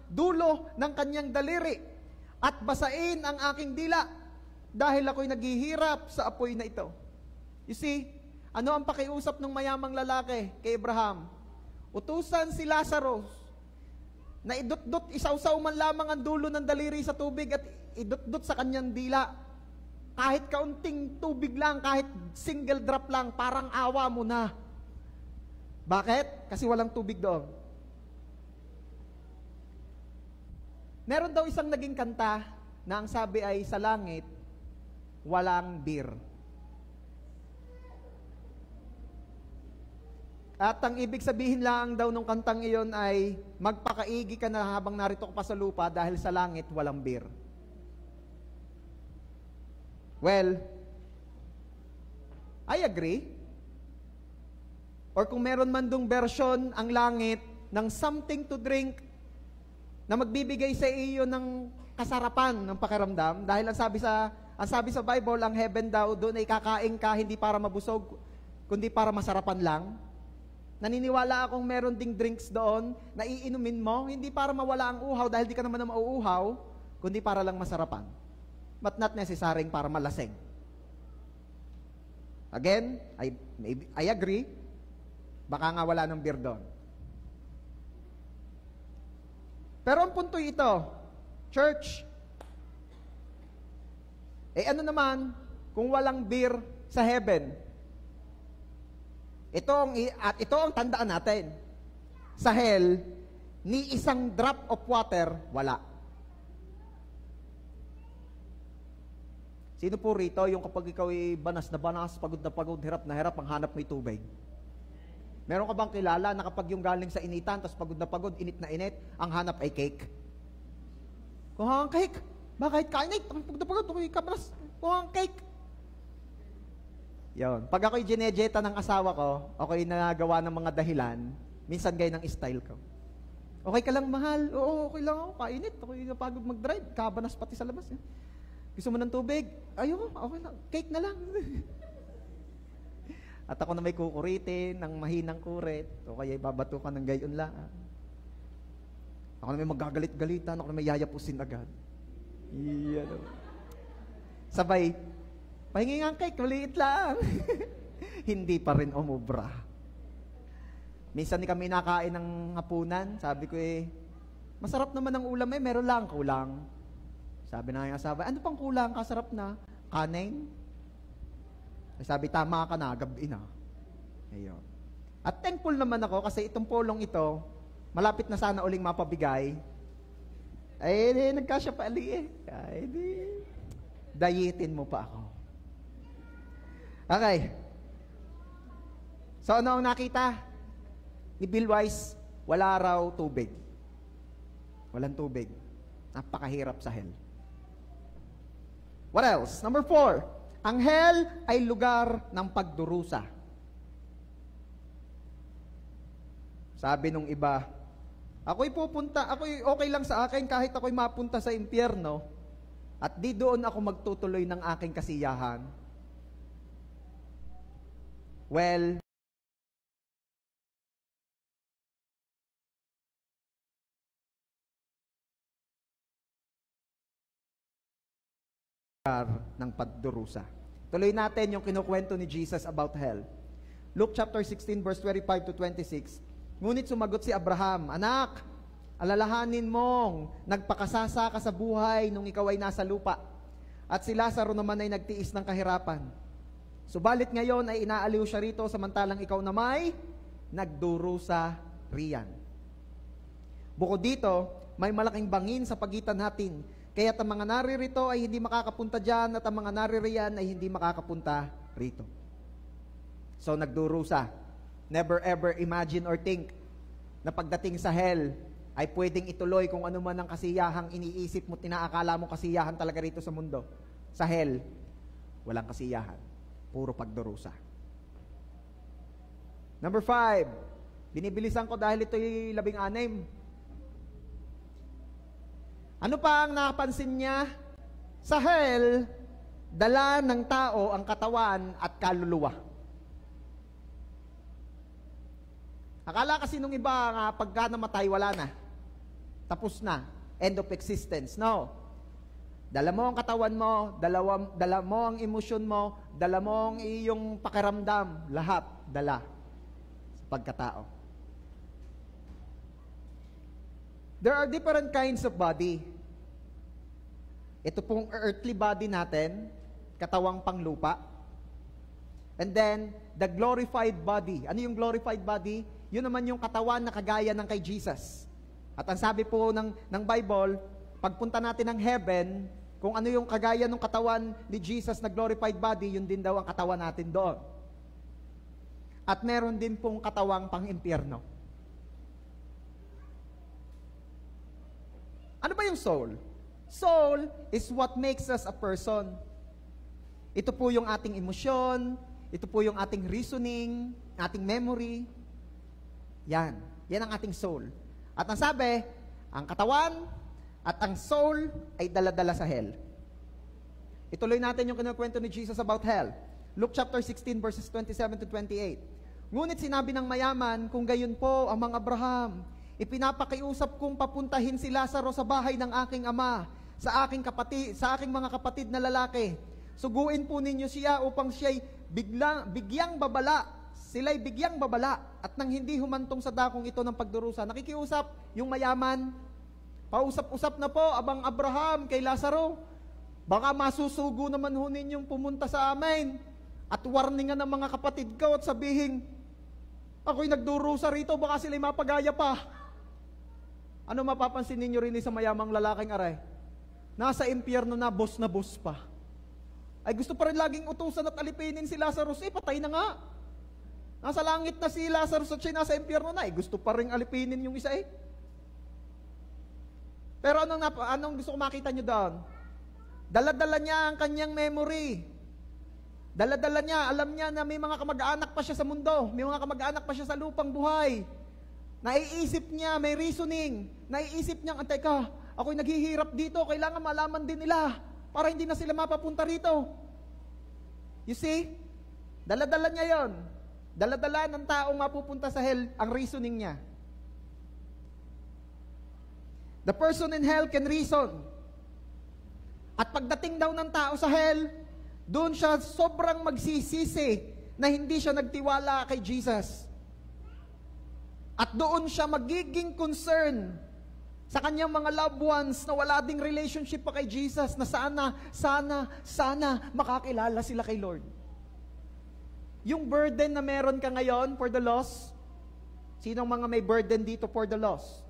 dulo ng kanyang daliri at basain ang aking dila dahil ako'y naghihirap sa apoy na ito. You see, ano ang pakiusap ng mayamang lalaki kay Abraham? Utusan si Lazaro na isawsaw man lamang ang dulo ng daliri sa tubig at idutdut sa kanyang dila. Kahit kaunting tubig lang, kahit single drop lang, parang awa mo na. Bakit? Kasi walang tubig doon. Meron daw isang naging kanta na ang sabi ay, sa langit, walang beer. At ang ibig sabihin lang daw nung kantang iyon ay, magpakaigi ka na habang narito ka pa sa lupa dahil sa langit walang beer. Well, I agree. Or kung meron man dong version ang langit ng something to drink na magbibigay sa iyo ng kasarapan ng pakiramdam, dahil ang sabi sa Bible, ang heaven daw doon ay kakain ka hindi para mabusog, kundi para masarapan lang. Naniniwala akong meron ding drinks doon na iinumin mo, hindi para mawala ang uhaw dahil di ka naman na mauuhaw, kundi para lang masarapan. But not necessarying para malaseng. Again, I agree. Baka nga wala ng beer doon. Pero ang punto ito, church, ano naman kung walang beer sa heaven? Ito ang tandaan natin. Sa hell, ni isang drop of water, wala. Sino po rito yung kapag ikaw ay banas na banas, pagod na pagod, hirap na hirap, ang hanap may tubig? Meron ka bang kilala na kapag yung galing sa initan, tapos pagod na pagod, init na init, ang hanap ay cake? Kuha ang cake. Bakit? Kainit. Ang pagod na pagod, ako'y kabalas. Kuha ang cake. Yun. Pag ako'y ginejeta ng asawa ko, ako'y nagawa ng mga dahilan, minsan gaya ng style ko. Okay ka lang, mahal? Oo, okay lang ako. Kainit. Ako'y napagod mag-drive. Kabanas pati sa labas. Gusto mo ng tubig? Ayoko, okay lang. Cake na lang. At ako na may kukuritin, ng mahinang kurit, o kaya ibabato ka ng gayon lang. Ako na may magagalit-galitan, ako na may yayapusin agad. Iyan. Sabay, pahingi nga cake, maliit lang. Hindi pa rin umubra. Minsan ni kami nakain ng hapunan, sabi ko masarap naman ang ulam meron lang kulang. Sabi na yung asawa, ano pang kulang, kasarap na? Kanin? Sabi, tama ka na, gabi na. Ayun. At thankful naman ako kasi itong pulong ito, malapit na sana uling mapabigay. Nagkasya pa ali dayitin mo pa ako. Okay. So ano ang nakita? Ni Bill Wise, wala raw tubig. Walang tubig. Napakahirap sa hell. What else? Number 4, ang hell ay lugar ng pagdurusa. Sabi nung iba, ako'y okay lang sa akin kahit ako'y mapunta sa impyerno at di doon ako magtutuloy ng aking kasiyahan. Well, ng pagdurusa. Tuloy natin yung kinukwento ni Jesus about hell. Luke chapter 16 verse 25 to 26. Ngunit sumagot si Abraham, Anak, alalahanin mong nagpakasasa ka sa buhay nung ikaw ay nasa lupa, at si Lazaro naman ay nagtiis ng kahirapan. Subalit ngayon ay inaaliw siya rito samantalang ikaw na may nagdurusa riyan. Bukod dito, may malaking bangin sa pagitan natin Kaya ang mga naririto ay hindi makakapunta dyan at ang mga naririyan ay hindi makakapunta rito. So nagdurusa. Never ever imagine or think na pagdating sa hell ay pwedeng ituloy kung ano man ang kasiyahang iniisip mo, tinaakala mo kasiyahan talaga rito sa mundo. Sa hell, walang kasiyahan. Puro pagdurusa. Number 5, binibilisan ko dahil ito'y 16. Ano pa ang napansin niya? Sa hell, dala ng tao ang katawan at kaluluwa. Akala kasi nung iba nga pagka namatay, wala na. Tapos na. End of existence. No. Dala mo ang katawan mo, dala mo ang emosyon mo, dala mo ang iyong pakiramdam, lahat dala sa pagkatao. There are different kinds of body. Ito pong earthly body natin, katawang panglupa. And then, the glorified body. Ano yung glorified body? Yun naman yung katawan na kagaya ng kay Jesus. At ang sabi po ng Bible, pagpunta natin ng heaven, kung ano yung kagaya ng katawan ni Jesus na glorified body, yun din daw ang katawan natin doon. At meron din pong katawang pang-impyerno. Ano ba yung soul? Soul is what makes us a person. Ito po yung ating emosyon, ito po yung ating reasoning, ating memory. Yan ang ating soul. At ang sabi, ang katawan at ang soul ay dala-dala sa hell. Ituloy natin yung kinukwento ni Jesus about hell. Luke chapter 16 verses 27 to 28. Ngunit sinabi ng mayaman, kung gayon po ang mga Abraham, ipinapakiusap kong papuntahin si Lazaro sa bahay ng aking ama, sa aking mga kapatid na lalaki. Suguin po ninyo siya upang siya'y bigyang babala. Sila'y bigyang babala at nang hindi humantong sa dakong ito ng pagdurusa. Nakikiusap yung mayaman. Pausap-usap na po abang Abraham kay Lazaro. Baka masusugo naman ho ninyong pumunta sa amin at warningan ng mga kapatid ko at sabihin, ako'y nagdurusa rito, baka sila'y mapagaya pa. Ano mapapansin ninyo rin sa mayamang lalaking aray? Nasa impyerno na boss pa. Ay gusto pa rin laging utusan at alipinin si Lazarus, patay na nga. Nasa langit na si Lazarus at siya nasa impyerno na, gusto pa rin alipinin yung isa Pero anong gusto ko makita nyo doon? Dala-dala niya ang kanyang memory. Dala-dala niya, alam niya na may mga kamag-anak pa siya sa mundo, may mga kamag-anak pa siya sa lupang buhay. Naiisip niya, may reasoning. Naiisip niya, teka, ako'y naghihirap dito, kailangan malaman din nila para hindi na sila mapapunta rito. You see? Dala-dala niya yon. Dala-dala ng taong mapupunta sa hell ang reasoning niya. The person in hell can reason. At pagdating daw ng tao sa hell, doon siya sobrang magsisisi na hindi siya nagtiwala kay Jesus. At doon siya magiging concern sa kanyang mga loved ones na wala ding relationship pa kay Jesus, na sana makakilala sila kay Lord. Yung burden na meron ka ngayon for the lost, sinong mga may burden dito for the lost?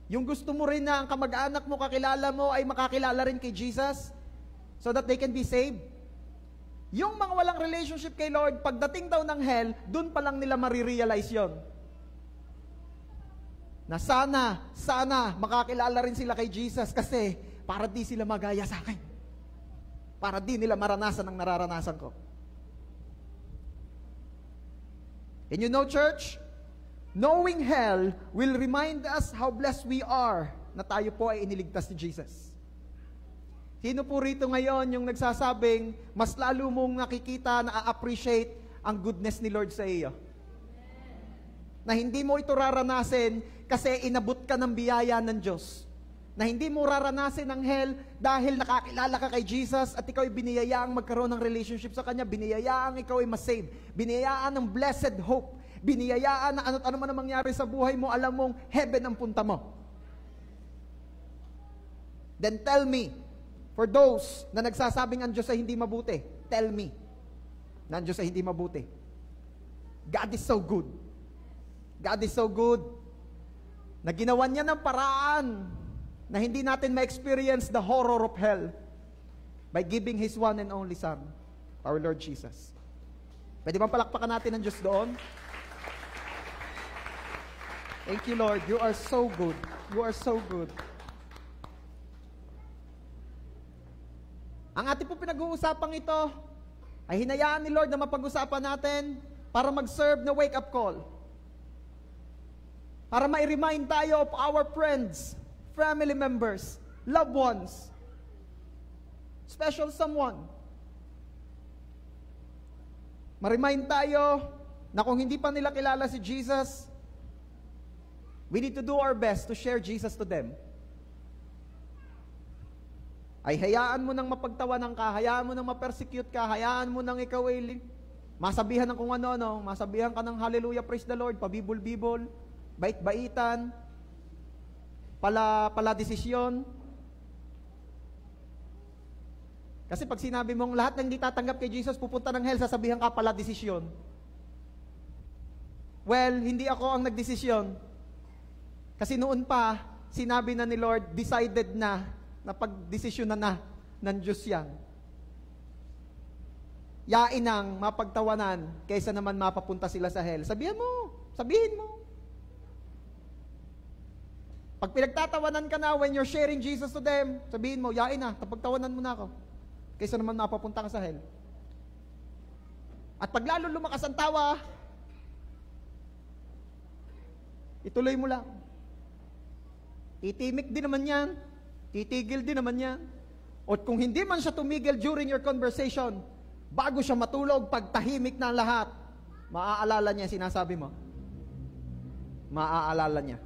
Yung gusto mo rin na ang kamag-anak mo, kakilala mo, ay makakilala rin kay Jesus so that they can be saved. Yung mga walang relationship kay Lord, pagdating daw ng hell, dun pa lang nila marirealize yon. Na sana makakilala rin sila kay Jesus kasi para di sila magaya sa akin. Para di nila maranasan ang nararanasan ko. And you know, church, knowing hell will remind us how blessed we are na tayo po ay iniligtas ni Jesus. Sino po rito ngayon yung nagsasabing mas lalo mong nakikita, na-appreciate ang goodness ni Lord sa iyo? Na hindi mo ito raranasin kasi inabot ka ng biyaya ng Diyos. Na hindi mo raranasin ang hell dahil nakakilala ka kay Jesus at ikaw ay biniyayaang magkaroon ng relationship sa Kanya, biniyayaang ikaw ay masave, biniyayaan ng blessed hope, biniyayaan na ano man ang mangyari sa buhay mo, alam mong heaven ang punta mo. Then tell me, for those na nagsasabing ang Diyos ay hindi mabuti, tell me na ang Diyos ay hindi mabuti. God is so good. God is so good na ginawa niya ng paraan na hindi natin ma-experience the horror of hell by giving His one and only Son, our Lord Jesus. Pwede bang palakpakan natin ang Diyos doon? Thank you, Lord. You are so good. You are so good. Ang ating po pinag-uusapang ito ay hinayaan ni Lord na mapag-usapan natin para mag-serve na wake-up call. Para ma-remind tayo of our friends, family members, loved ones, special someone. Ma-remind tayo na kung hindi pa nila kilala si Jesus, we need to do our best to share Jesus to them. Ay hayaan mo nang mapagtawanan ka, hayaan mo nang ma-persecute ka, hayaan mo nang ikaw ay masabihan ng kung ano-ano, masabihan ka ng hallelujah, praise the Lord, pabibol-bibol, bait-baitan, pala desisyon. Kasi pag sinabi mong lahat ng hindi tatanggap kay Jesus, pupunta ng hell, sasabihan ka pala desisyon. Well, hindi ako ang nagdesisyon. Kasi noon pa, sinabi na ni Lord, decided na pagdesisyonan na ng Diyos yan. Yain ang mapagtawanan kaysa naman mapapunta sila sa hell. Sabihin mo. Pag pinagtatawanan ka na when you're sharing Jesus to them, sabihin mo, yain na, tapagtawanan mo na ako. Kaysa naman mapapunta ka sa hell. At pag lalo lumakas ang tawa, ituloy mo lang. Titimik din naman yan. Titigil din naman yan. O kung hindi man siya tumigil during your conversation, bago siya matulog, pag tahimik na lahat, maaalala niya sinasabi mo. Maaalala niya.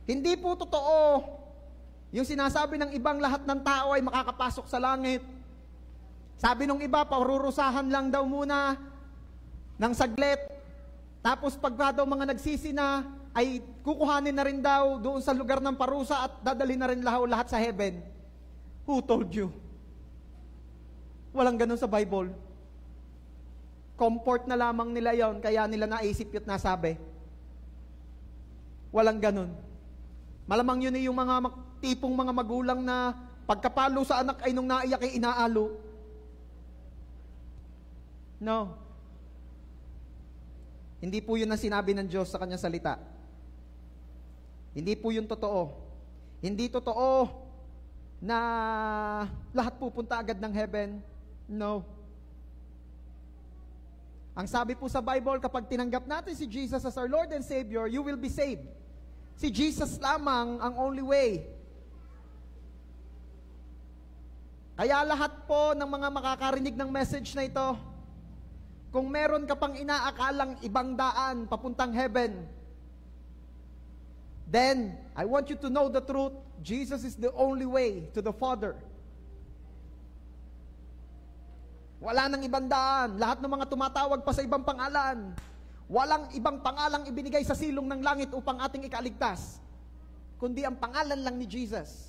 Hindi po totoo yung sinasabi ng ibang lahat ng tao ay makakapasok sa langit. Sabi nung iba, parurusahan lang daw muna ng saglit. Tapos pagka daw mga nagsisi na, ay kukuhanin na rin daw doon sa lugar ng parusa at dadalhin na rin lahat sa heaven. Who told you? Walang ganun sa Bible. Comfort na lamang nila yon, kaya nila naisip yun at nasabi. Walang ganun. Malamang yun yung mga tipong mga magulang na pagkapalo sa anak ay nung naiyak ay inaalo. No. Hindi po yun ang sinabi ng Diyos sa kanyang salita. Hindi po yun totoo. Hindi totoo na lahat pupunta agad ng heaven. No. Ang sabi po sa Bible, kapag tinanggap natin si Jesus as our Lord and Savior, you will be saved. Si Jesus lamang ang only way. Kaya lahat po ng mga makakarinig ng message na ito, kung meron ka pang inaakalang ibang daan papuntang heaven, then I want you to know the truth. Jesus is the only way to the Father. Wala nang ibang daan. Lahat ng mga tumatawag pa sa ibang pangalan, walang ibang pangalang ibinigay sa silong ng langit upang ating ikaligtas, kundi ang pangalan lang ni Jesus.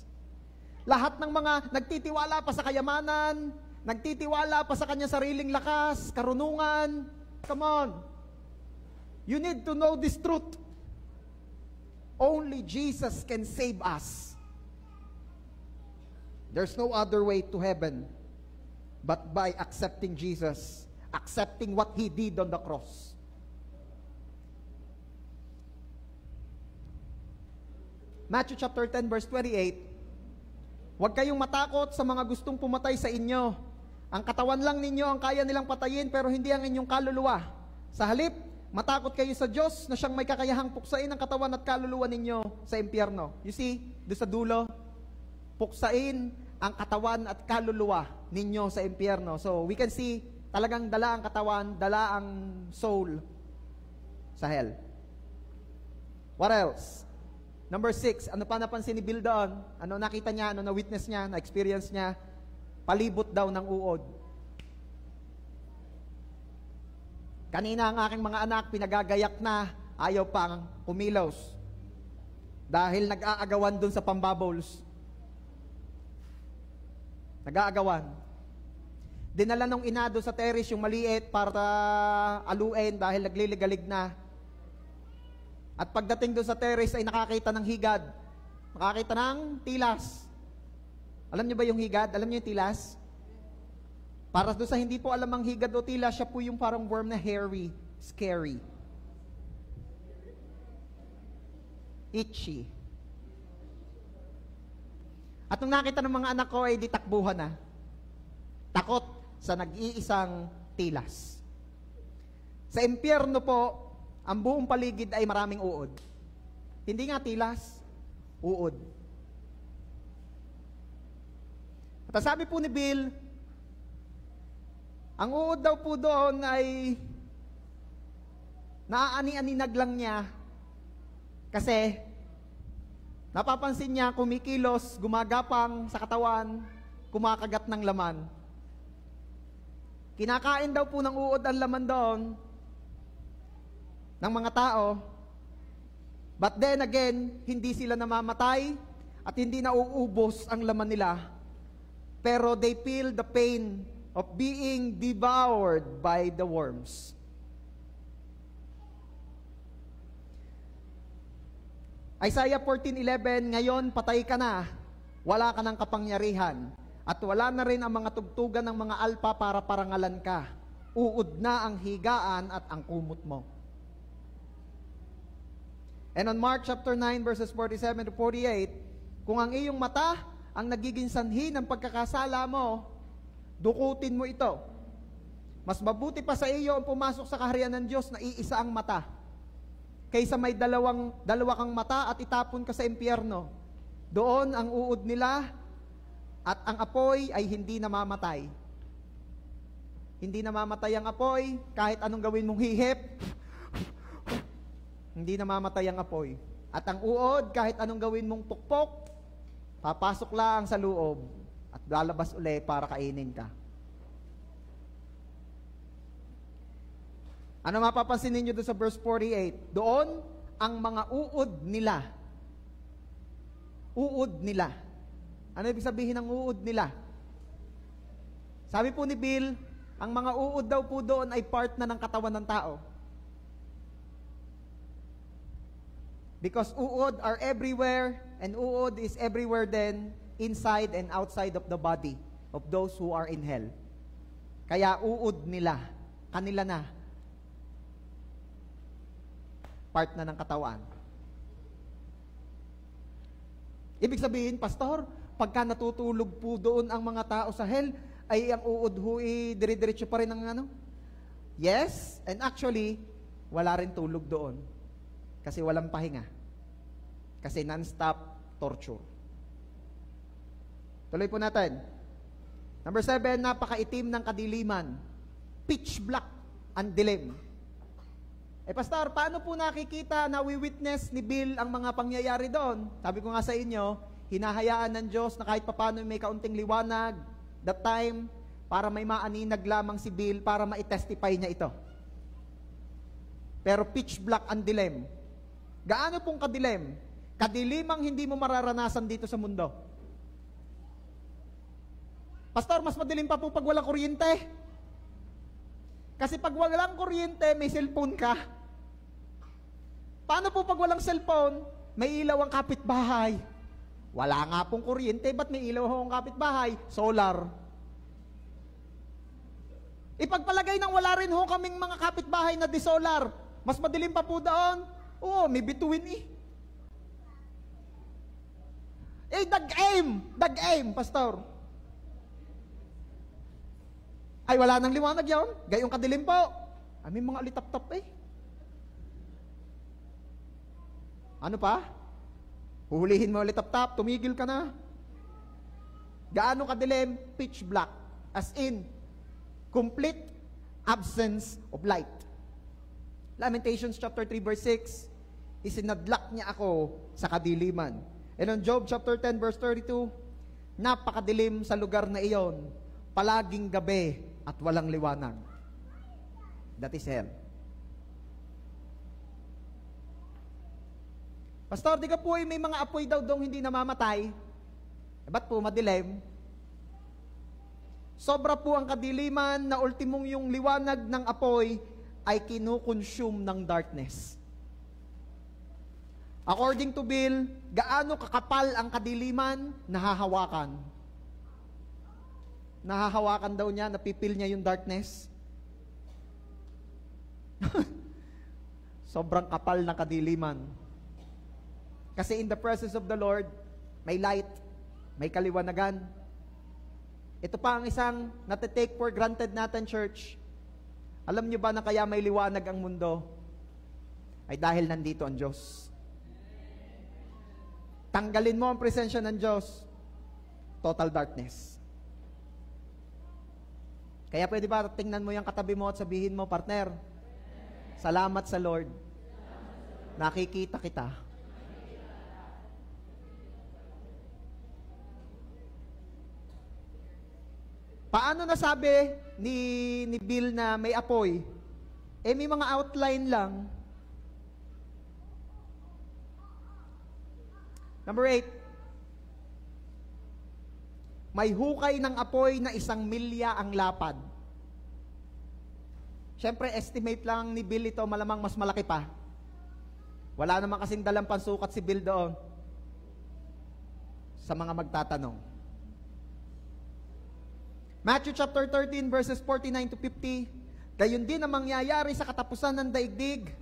Lahat ng mga nagtitiwala pa sa kayamanan, nagtitiwala pa sa kanyang sariling lakas, karunungan, come on. You need to know this truth. Only Jesus can save us. There's no other way to heaven but by accepting Jesus, accepting what He did on the cross. Matthew chapter 10 verse 28, huwag kayong matakot sa mga gustong pumatay sa inyo. Ang katawan lang ninyo ang kaya nilang patayin, pero hindi ang inyong kaluluwa. Sa halip, matakot kayo sa Diyos na siyang may kakayahang puksain ang katawan at kaluluwa ninyo sa impyerno. You see, doon sa dulo, puksain ang katawan at kaluluwa ninyo sa impyerno. So, we can see, talagang dala ang katawan, dala ang soul sa hell. What else? Number 6, ano pa napansin ni Bill doon? Ano nakita niya, ano na-witness niya, na-experience niya? Palibot daw ng uod. Kanina ang aking mga anak, pinagagayak na, ayaw pang kumilos. Dahil nag-aagawan doon sa pambubbles. Nag-aagawan. Dinala nung ina doon sa terrace yung maliit para aluin dahil nagliligalig na. At pagdating doon sa terrace ay nakakita ng higad. Nakakita ng tilas. Alam niyo ba yung higad? Alam niyo yung tilas? Para doon sa hindi po alam ang higad o tilas, siya po yung parang worm na hairy, scary. Itchy. At nung nakita ng mga anak ko ay di takbuhan na. Takot sa nag-iisang tilas. Sa impyerno po, ang buong paligid ay maraming uod. Hindi nga tilas, uod. At sabi po ni Bill, ang uod daw po doon ay naaani-aninag lang niya kasi napapansin niya kumikilos, gumagapang sa katawan, kumakagat ng laman. Kinakain daw po ng uod ang laman doon ng mga tao. But then again, hindi sila namamatay at hindi nauubos ang laman nila. Pero they feel the pain of being devoured by the worms. Isaiah 14:11, ngayon patay ka na, wala ka ng kapangyarihan, at wala na rin ang mga tugtugan ng mga alpa para parangalan ka. Uod na ang higaan at ang kumot mo. And on Mark chapter 9 verses 47 to 48, kung ang iyong mata ang nagiging sanhi ng pagkakasala mo, dukutin mo ito. Mas mabuti pa sa iyo ang pumasok sa kaharian ng Diyos na iisa ang mata, kaysa may dalawa kang mata at itapon ka sa impyerno. Doon ang uod nila at ang apoy ay hindi namamatay. Hindi namamatay ang apoy, kahit anong gawin mong hihip, hindi namamatay ang apoy. At ang uod, kahit anong gawin mong pukpok, papasok lang sa loob at lalabas uli para kainin ka. Ano mapapansin ninyo doon sa verse 48? Doon, ang mga uod nila. Uod nila. Ano ibig sabihin ng uod nila? Sabi po ni Bill, ang mga uod daw po doon ay part na ng katawan ng tao. Because uod are everywhere, and uod is everywhere then, inside and outside of the body of those who are in hell. Kaya uod nila, kanila na, part na ng katawan. Ibig sabihin, Pastor, pagka natutulog po doon ang mga tao sa hell, ay ang uod hui, dire-diretso pa rin ang ano? Yes, and actually, wala rin tulog doon. Kasi walang pahinga. Kasi non-stop torture. Tuloy po natin. Number 7, napakaitim ng kadiliman. Pitch black ang dilim. Pastor, paano po nakikita na we-witness ni Bill ang mga pangyayari doon? Sabi ko nga sa inyo, hinahayaan ng Diyos na kahit papano may kaunting liwanag, that time, para may maaninag lamang si Bill para ma-testify niya ito. Pero pitch black ang dilim. Gaano pong kadilim? Kadilimang hindi mo mararanasan dito sa mundo. Pastor, mas madilim pa po pag walang kuryente. Kasi pag walang kuryente, may cellphone ka. Paano po pag walang cellphone, may ilaw ang kapitbahay? Wala nga pong kuryente, ba't may ilaw ang kapitbahay? Solar. Ipagpalagay nang wala rin ho kaming mga kapitbahay na di solar. Mas madilim pa po doon. Oo, may bituin eh. Dag-aim, Pastor. Ay, wala nang liwanag yun. Gayong kadilim po. May mga alitap-tap eh. Ano pa? Huhulihin mo alitap-tap, tumigil ka na. Gaano kadilim? Pitch black. As in, complete absence of light. Lamentations chapter 3 verse 6, isinadlak niya ako sa kadiliman. And on Job chapter 10 verse 32, napakadilim sa lugar na iyon, palaging gabi at walang liwanag. That is hell. Pastor, di ka po may mga apoy daw dong hindi namamatay. Ba't po madilim? Sobra po ang kadiliman na ultimong yung liwanag ng apoy ay kinukonsume ng darkness. According to Bill, gaano kakapal ang kadiliman, nahahawakan. Nahahawakan daw niya, napipil niya yung darkness. Sobrang kapal ng kadiliman. Kasi in the presence of the Lord, may light, may kaliwanagan. Ito pa ang isang nate-take for granted natin, church. Alam niyo ba na kaya may liwanag ang mundo? Ay dahil nandito ang Diyos. Tanggalin mo ang presensya ng Diyos, total darkness. Kaya pwede ba tingnan mo yung katabi mo at sabihin mo, partner, salamat sa Lord. Nakikita kita. Paano nasabi ni Bill na may apoy? May mga outline lang. Number 8. May hukay ng apoy na 1 milya ang lapad. Siyempre, estimate lang ni Bill ito, malamang mas malaki pa. Wala naman kasing dalang pansukat si Bill doon. Sa mga magtatanong. Matthew chapter 13 verses 49 to 50. Gayon din ang mangyayari sa katapusan ng daigdig.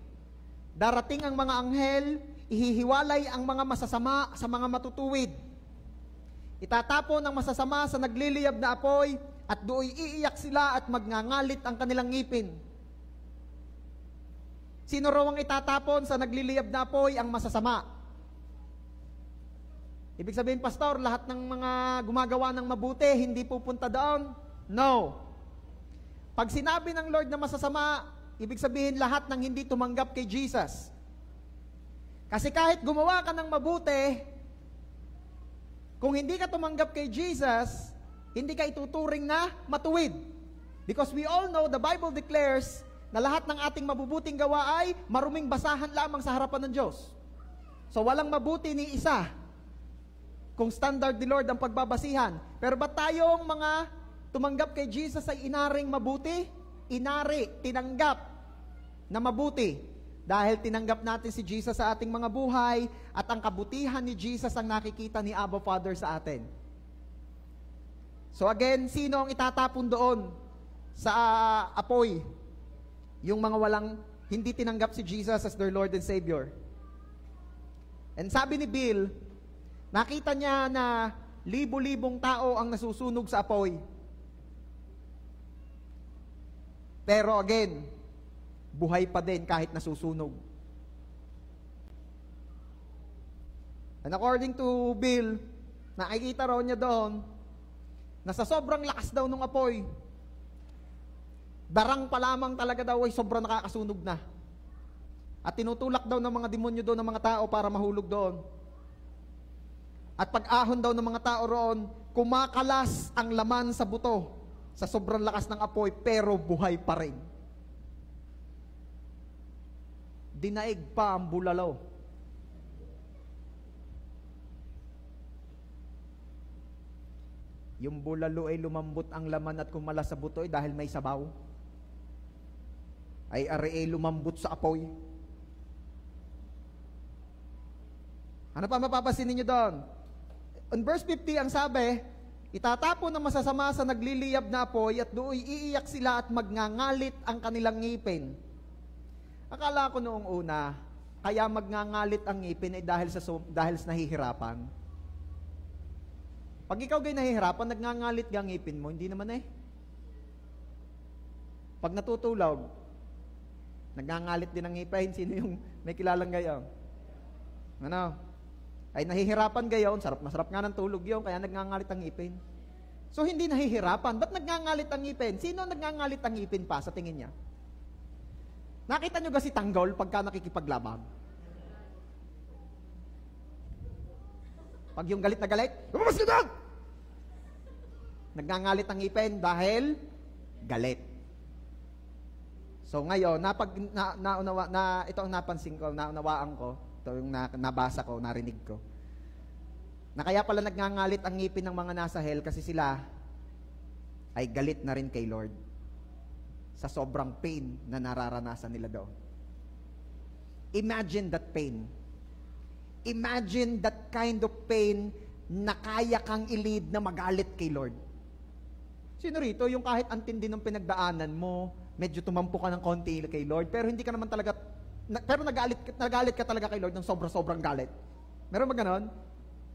Darating ang mga anghel, ihihiwalay ang mga masasama sa mga matutuwid. Itatapon ang masasama sa nagliliyab na apoy at do'y iiyak sila at magngangalit ang kanilang ngipin. Sino raw ang itatapon sa nagliliyab na apoy? Ang masasama. Ibig sabihin, pastor, lahat ng mga gumagawa ng mabuti, hindi pupunta doon? No. Pag sinabi ng Lord na masasama, ibig sabihin lahat ng hindi tumanggap kay Jesus. Kasi kahit gumawa ka ng mabuti, kung hindi ka tumanggap kay Jesus, hindi ka ituturing na matuwid. Because we all know, the Bible declares, na lahat ng ating mabubuting gawa ay maruming basahan lamang sa harapan ng Diyos. So walang mabuti ni isa. Kung standard ni Lord ang pagbabasihan. Pero ba tayong mga tumanggap kay Jesus ay inaring mabuti? Inari, tinanggap na mabuti. Dahil tinanggap natin si Jesus sa ating mga buhay at ang kabutihan ni Jesus ang nakikita ni Abba Father sa atin. So again, sino ang itatapon doon sa apoy? Yung mga walang hindi tinanggap si Jesus as their Lord and Savior. And sabi ni Bill, nakita niya na libo-libong tao ang nasusunog sa apoy. Pero again, buhay pa din kahit nasusunog. And according to Bill, nakikita raw niya doon na sa sobrang lakas daw ng apoy, darang pa lamang talaga daw ay sobrang nakakasunog na. At tinutulak daw ng mga demonyo doon ng mga tao para mahulog doon. At pag-ahon daw ng mga tao roon, kumakalas ang laman sa buto sa sobrang lakas ng apoy, pero buhay pa rin. Dinaig pa ang bulalo. Yung bulalo ay lumambot ang laman at kumalas sa buto ay dahil may sabaw. Ay ari lumambot sa apoy. Ano pa mapapasin ninyo doon? On verse 50, ang sabi, itatapon ng masasama sa nagliliyab na apoy at do'y iiyak sila at magngangalit ang kanilang ngipin. Akala ko noong una, kaya magngangalit ang ngipin ay dahil sa nahihirapan. Pag ikaw gay nahihirapan, nagngangalit ang ngipin mo, hindi naman eh. Pag natutulog, nagngangalit din ang ngipin. Sino yung may kilalang gayon? Ano? Ay nahihirapan gayon, sarap na sarap nga ng tulog yun, kaya nagngangalit ang ngipin. So hindi nahihirapan. Ba't nagngangalit ang ngipin? Sino nagngangalit ang ngipin pa sa tingin niya? Nakita nyo ba si Tanggol pagka nakikipaglaban? Pag yung galit na galit, lumabas ka doon! Nagngangalit ang ngipin dahil galit. So ngayon, ito ang napansin ko, naunawaan ko, ito yung nabasa ko, narinig ko. Na kaya pala nagngangalit ang ngipin ng mga nasa hell kasi sila ay galit na rin kay Lord sa sobrang pain na nararanasan nila doon. Imagine that pain. Imagine that kind of pain na kaya kang i-lead na magalit kay Lord. Sino rito, yung kahit antindi ng pinagdaanan mo, medyo tumampo ka ng konti kay Lord, pero hindi ka naman talaga, pero nagalit ka talaga kay Lord ng sobra-sobrang galit. Meron ba ganon?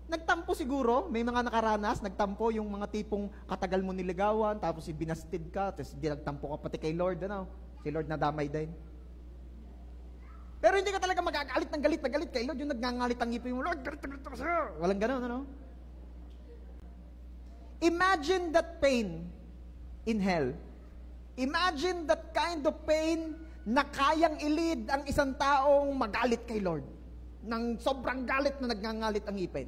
Nagtampo siguro, may mga nakaranas, nagtampo yung mga tipong katagal mo niligawan, tapos binastid ka, tapos nagtampo ka pati kay Lord, ano? Si Lord nadamay din. Pero hindi ka talaga magagalit ng galit kay Lord, yung nagngangalit ang ngipin mo, Lord, galit ako sa'yo. Walang ganon, ano? Imagine that pain in hell. Imagine that kind of pain na kayang i-lead ang isang taong magalit kay Lord. Nang sobrang galit na nagngangalit ang ngipin.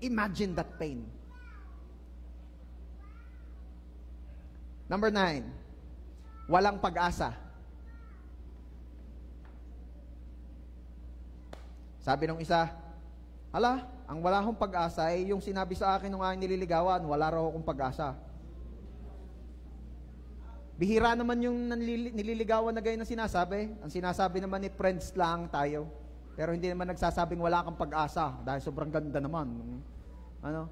Imagine that pain. Number 9, walang pag-asa. Sabi nung isa, hala, ang wala akong pag-asa ay yung sinabi sa akin nung aking nililigawan, wala raw akong pag-asa. Bihira naman yung nililigawan na ganyan na sinasabi. Ang sinasabi naman ni friends lang tayo. Pero hindi naman nagsasabing wala kang pag-asa dahil sobrang ganda naman. Ano?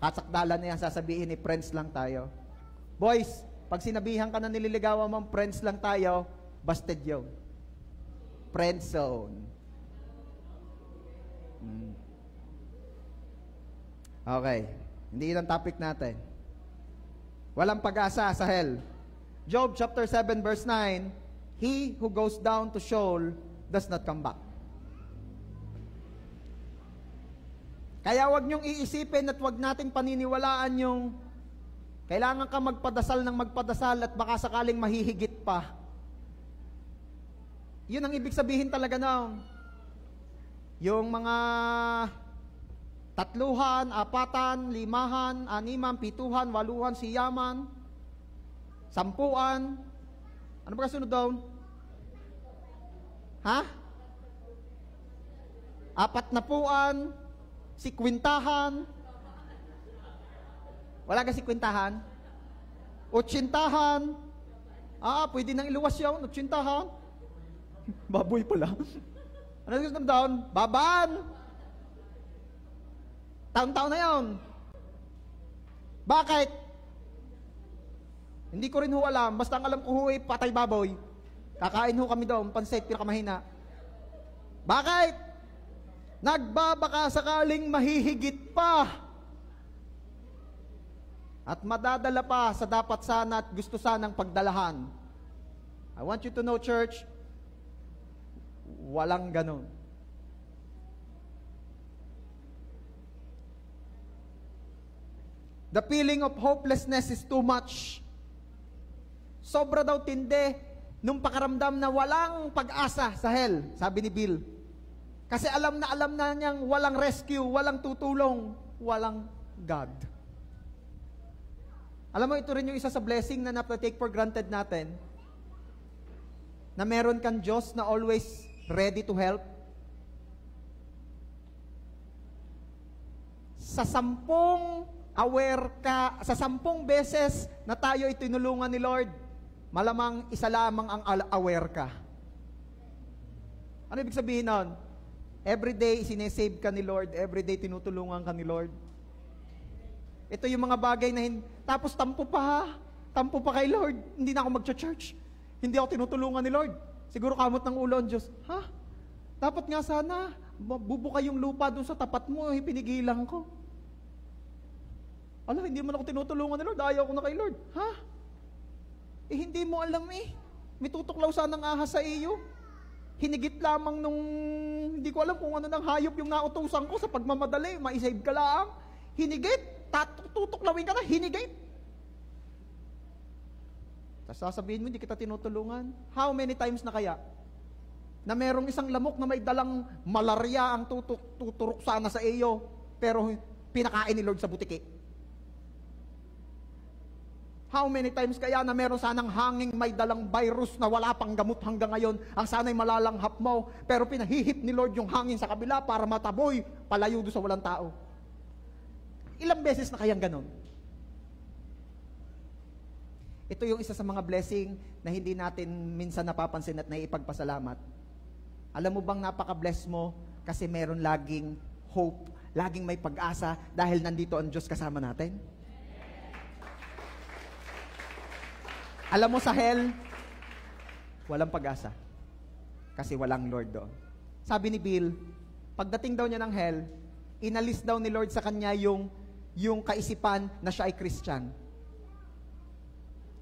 Kasakdalan na yan, sasabihin ni friends lang tayo. Boys, pag sinabihan ka na nililigawan mong friends lang tayo, busted yun. Friend zone. Okay. Hindi yun ang topic natin. Walang pag-asa sa hell. Job chapter 7 verse 9, he who goes down to Sheol does not come back. Kaya wag niyong iisipin at wag nating paniniwalaan yung kailangan ka magpadasal ng magpadasal at baka sakaling mahihigit pa. Yun ang ibig sabihin talaga ng yung mga 3, 4, 5, 6, 7, 8, 9, 10, 10. Ano ba kasunod daw? Ha? 40, 50. Wala ka 50? 80. Pwede nang iluwas yun, 80. Baboy pala. Ano gusto mo doon? Baban! Taon-taon na yun. Bakit? Hindi ko rin ho alam. Basta ang alam ko ho ay patay baboy. Kakain ho kami doon, pansit, pinakamahina. Bakit? Nagbabaka sakaling mahihigit pa. At madadala pa sa dapat sana at gusto sanang pagdalahan. I want you to know, church, walang ganon. The feeling of hopelessness is too much. Sobra daw tindi nung pakaramdam na walang pag-asa sa hell, sabi ni Bill. Kasi alam na niyang walang rescue, walang tutulong, walang God. Alam mo, ito rin yung isa sa blessing na na-take for granted natin, na meron kang Diyos na always ready to help. Sa 10 beses na tayo ay tinulungan ni Lord, malamang isa lamang ang aware ka. Ano ibig sabihin nun? Everyday sinesave ka ni Lord, everyday tinutulungan ka ni Lord. Ito yung mga bagay na tapos tampo pa kay Lord. Hindi na ako mag-church. Hindi ako tinutulungan ni Lord. Siguro kamot ng ulo ang Diyos. Dapat nga sana, bubuka yung lupa doon sa tapat mo, pinigilan ko. Hindi mo na ako tinutulungan ni Lord, ayaw ko na kay Lord. Hindi mo alam may tutuklaw sanang ahas sa iyo. Hinigit lamang nung, hindi ko alam kung ano nang hayop yung nautusan ko sa pagmamadali, maisave ka lang. Hinigit, tutuklawin ka na, hinigit. Tapos sasabihin mo, hindi kita tinutulungan. How many times na kaya? Na merong isang lamok na may dalang malarya ang tuturok sana sa iyo, pero pinakain ni Lord sa butiki. How many times kaya na meron sanang hanging may dalang virus na wala pang gamot hanggang ngayon, ang sana'y malalanghap mo, pero pinahihip ni Lord yung hangin sa kabila para mataboy, palayo doon sa walang tao. Ilang beses na kayang ganon? Ito yung isa sa mga blessing na hindi natin minsan napapansin at naipagpasalamat. Alam mo bang napaka-bless mo Kasi meron laging hope, laging may pag-asa dahil nandito ang Diyos kasama natin. Alam mo sa hell, walang pag-asa. Kasi walang Lord doon. Sabi ni Bill, pagdating daw niya ng hell, inalis daw ni Lord sa kanya yung kaisipan na siya ay Christian.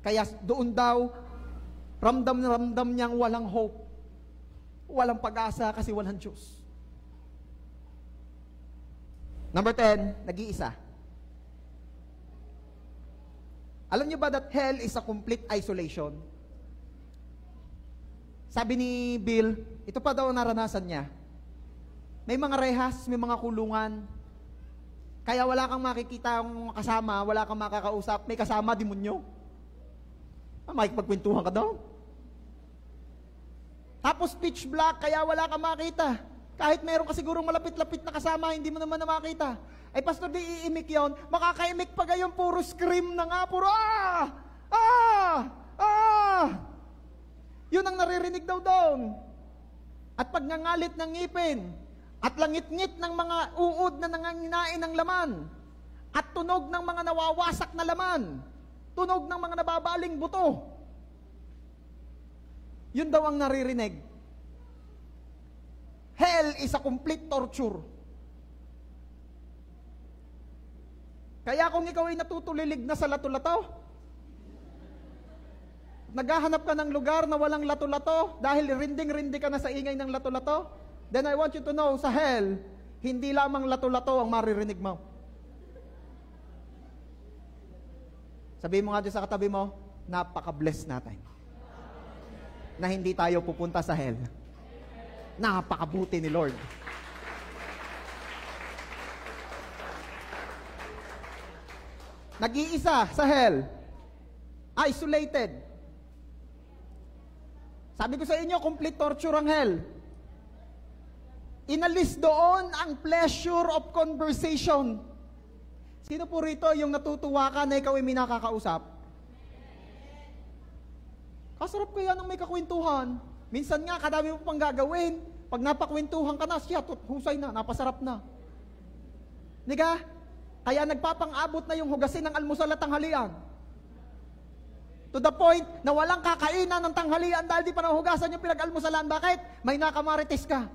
Kaya doon daw, ramdam na ramdam niyang walang hope. Walang pag-asa kasi walang Diyos. Number 10, nag-iisa. Alam niyo ba that hell is a complete isolation? Sabi ni Bill, ito pa daw naranasan niya. May mga rehas, may mga kulungan. Kaya wala kang makikita ang kasama, wala kang makakausap, may kasama, demonyo. Makikipagkwentuhan ka daw. Tapos pitch black, kaya wala kang makita. Kahit meron ka sigurong malapit-lapit na kasama, hindi mo naman na makita. Ay pastor, di iimik yun. Makakaimik pa gayon, puro scream na nga, puro Yun ang naririnig daw doon. At pagngangalit ng ngipin, at langit-ngit ng mga uod na nanganginain ng laman, at tunog ng mga nawawasak na laman, tunog ng mga nababaling buto. Yun daw ang naririnig. Hell is a complete torture. Kaya kung ikaw ay natutulilig na sa lato-lato, naghahanap ka ng lugar na walang lato-lato dahil rinding-rindi ka na sa ingay ng lato-lato, then I want you to know, sa hell, hindi lamang lato-lato ang maririnig mo. Sabihin mo nga dyan sa katabi mo, napaka-bless natin na hindi tayo pupunta sa hell. Napakabuti ni Lord. Nag-iisa sa hell. Isolated. Sabi ko sa inyo, complete torture ang hell. Inalis doon ang pleasure of conversation. Sino po rito yung natutuwa ka na ikaw ay may nakakausap? Kasarap kaya nang may kakwentuhan. Minsan nga, kadami mo pang gagawin. Pag napakwentuhan ka na, siya, husay na, napasarap na. Diga? Kaya nagpapang-abot na yung hugasin ng almusal at tanghalian. To the point na walang kakainan ng tanghalian dahil di pa nahugasan yung pinag-almusalan. Bakit? May nakamarites ka.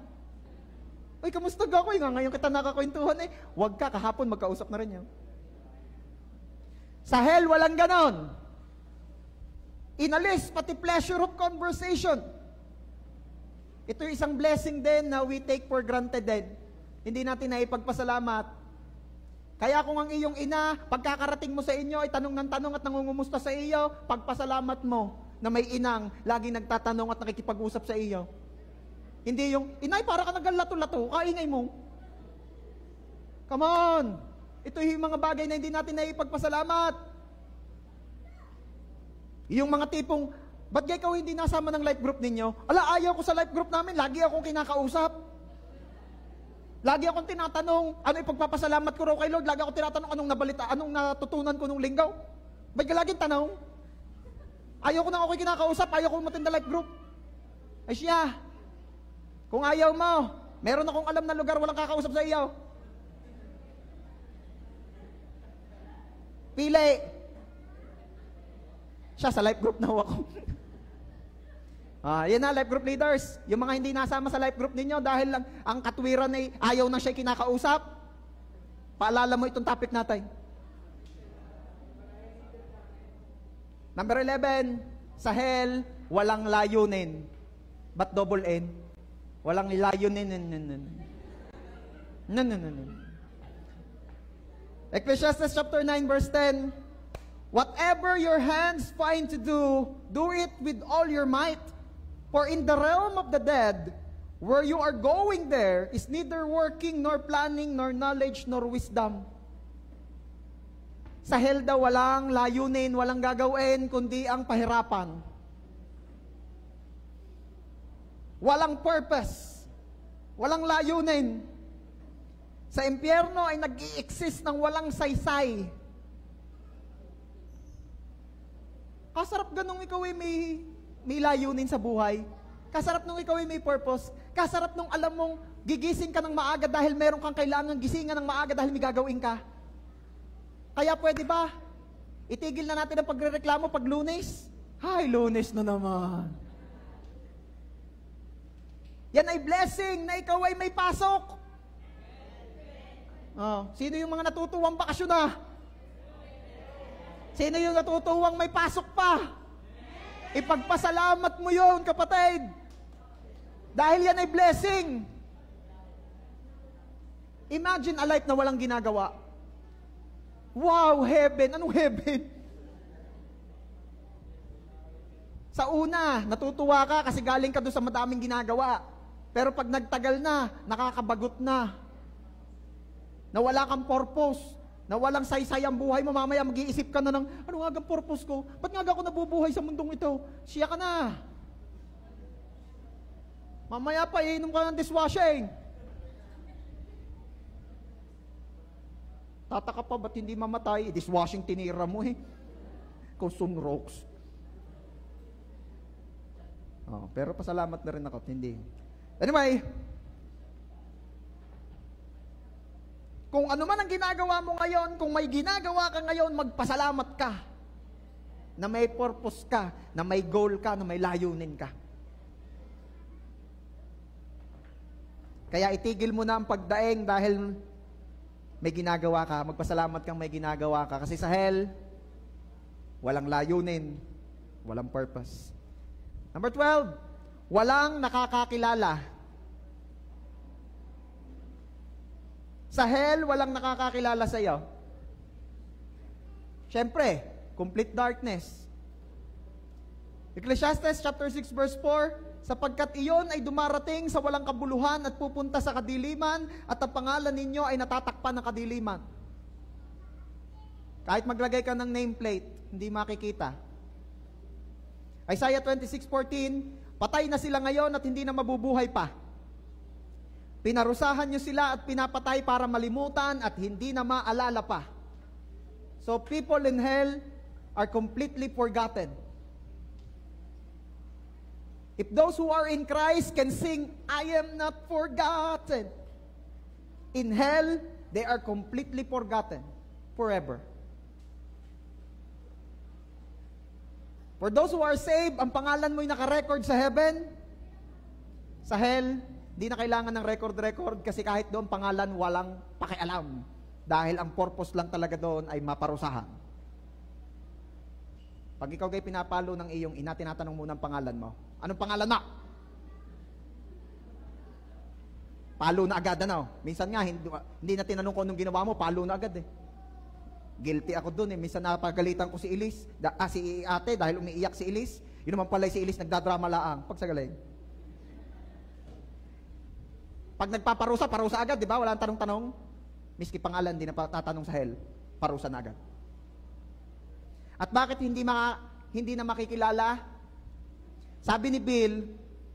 Uy, kamusta ka ko? Ngayon kita nakakwentuhan eh. Huwag ka, kahapon magkausap na rin yan. Sa hell, walang ganon. Inalis, pati pleasure of conversation. Ito yung isang blessing din na we take for granted din. Hindi natin na ipagpasalamat. Kaya kung ang iyong ina, pagkakarating mo sa inyo, ay tanong ng tanong at nangungumusta sa iyo, pagpasalamat mo na may inang laging nagtatanong at nakikipag-usap sa iyo. Hindi yung, inay, para ka nagalato-lato, kaingay mo. Come on! Ito yung mga bagay na hindi natin na ipagpasalamat. Yung mga tipong, ba't ikaw hindi nasama ng life group ninyo? Ala, ayaw ko sa life group namin, lagi akong kinakausap. Lagi akong tinatanong, ano ipagpapasalamat ko raw kay Lord? Lagi akong tinatanong, anong nabalita, anong natutunan ko nung linggaw? Ba't ka laging tanong? Ayaw ko na ako'y kinakausap, ayaw ko matinda life group. Ay siya, kung ayaw mo, meron akong alam na lugar, walang kakausap sa iyo. Pili. Siya, sa life group na ako. Yan na, life group leaders. Yung mga hindi nasama sa life group ninyo dahil lang ang katwiran ay ayaw na siya kinakausap. Paalala mo itong topic natin. Number 11, sa hell, walang layunin. But double N? Walang layunin. No. Ecclesiastes chapter 9 verse 10, whatever your hands find to do, do it with all your might. For in the realm of the dead, where you are going there, is neither working, nor planning, nor knowledge, nor wisdom. Sa hell daw walang layunin, walang gagawin, kundi ang pahirapan. Walang purpose. Walang layunin. Sa impyerno ay nag-i-exist ng walang saysay. Kasarap ganung ikaw ay may layunin sa buhay. Kasarap nung ikaw ay may purpose. Kasarap nung alam mong gigising ka ng maaga dahil meron kang kailangan gisingan ng maaga dahil may gagawin ka. Kaya pwede ba? Itigil na natin ang pagrereklamo pag Lunes. Hay, Lunes na naman. Yan ay blessing na ikaw ay may pasok. Oh, sino yung mga natutuwang bakasyon na? Sino yung natutuwang may pasok pa? Ipagpasalamat mo yun, kapatid. Dahil yan ay blessing. Imagine a life na walang ginagawa. Wow, heaven. Anong heaven? Sa una, natutuwa ka kasi galing ka doon sa madaming ginagawa. Pero pag nagtagal na, nakakabagot na. Nawala kang purpose. Nawalang saysay ang buhay mo, mamaya mag-iisip ka na ng, ano nga ang purpose ko? Ba't nga ako nabubuhay sa mundong ito? Siya ka na. Mamaya pa, iinom ka ng dishwashing. Tataka pa, ba't hindi mamatay? Dishwashing tinira mo eh. Consume rocks. Oh, pero pasalamat na rin ako, hindi. Anyway, kung ano man ang ginagawa mo ngayon, kung may ginagawa ka ngayon, magpasalamat ka. Na may purpose ka, na may goal ka, na may layunin ka. Kaya itigil mo na ang pagdaing dahil may ginagawa ka, magpasalamat kang may ginagawa ka. Kasi sa hell, walang layunin, walang purpose. Number 12, walang nakakakilala. Sa hell, walang nakakakilala sa iyo. Siyempre, complete darkness. Ecclesiastes chapter 6 verse 4, sapagkat iyon ay dumarating sa walang kabuluhan at pupunta sa kadiliman at ang pangalan ninyo ay natatakpan ng kadiliman. Kahit maglagay ka ng nameplate, hindi makikita. Isaiah 26:14, patay na sila ngayon at hindi na mabubuhay pa. Pinarusahan nyo sila at pinapatay para malimutan at hindi na maalala pa. So people in hell are completely forgotten. If those who are in Christ can sing, I am not forgotten. In hell, they are completely forgotten forever. For those who are saved, ang pangalan mo'y nakarecord sa heaven. Sa hell, di na kailangan ng record kasi kahit doon pangalan walang pakialam. Dahil ang purpose lang talaga doon ay maparusahan. Pag ikaw gay pinapalo ng iyong ina, tinatanong muna ang pangalan mo. Anong pangalan mo? Palo na agad, ano? Minsan nga, hindi na tinanong ko anong ginawa mo, palo na agad eh. Guilty ako doon eh. Minsan napagalitan ko si Elise, si ate, dahil umiiyak si Elise. Yun naman pala si Elise, nagdadrama laang. Pagsagaling. Pag nagpaparusa, parusa agad, di ba? Wala nang tanong-tanong. Miski pangalan, di na tatanong sa hell. Parusa na agad. At bakit hindi na makikilala? Sabi ni Bill,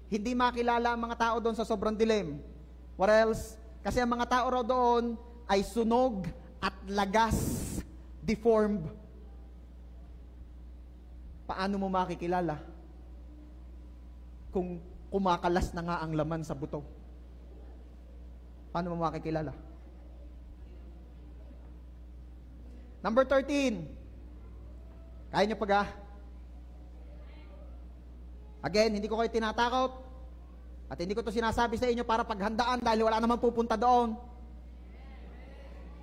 hindi makilala ang mga tao doon sa sobrang dilim. What else? Kasi ang mga tao raw doon ay sunog at lagas, deformed. Paano mo makikilala? Kung kumakalas na nga ang laman sa buto. Paano mo makikilala? Number 13. Kaya niyo pa. Again, hindi ko kayo tinatakot. At hindi ko to sinasabi sa inyo para paghandaan dahil wala namang pupunta doon.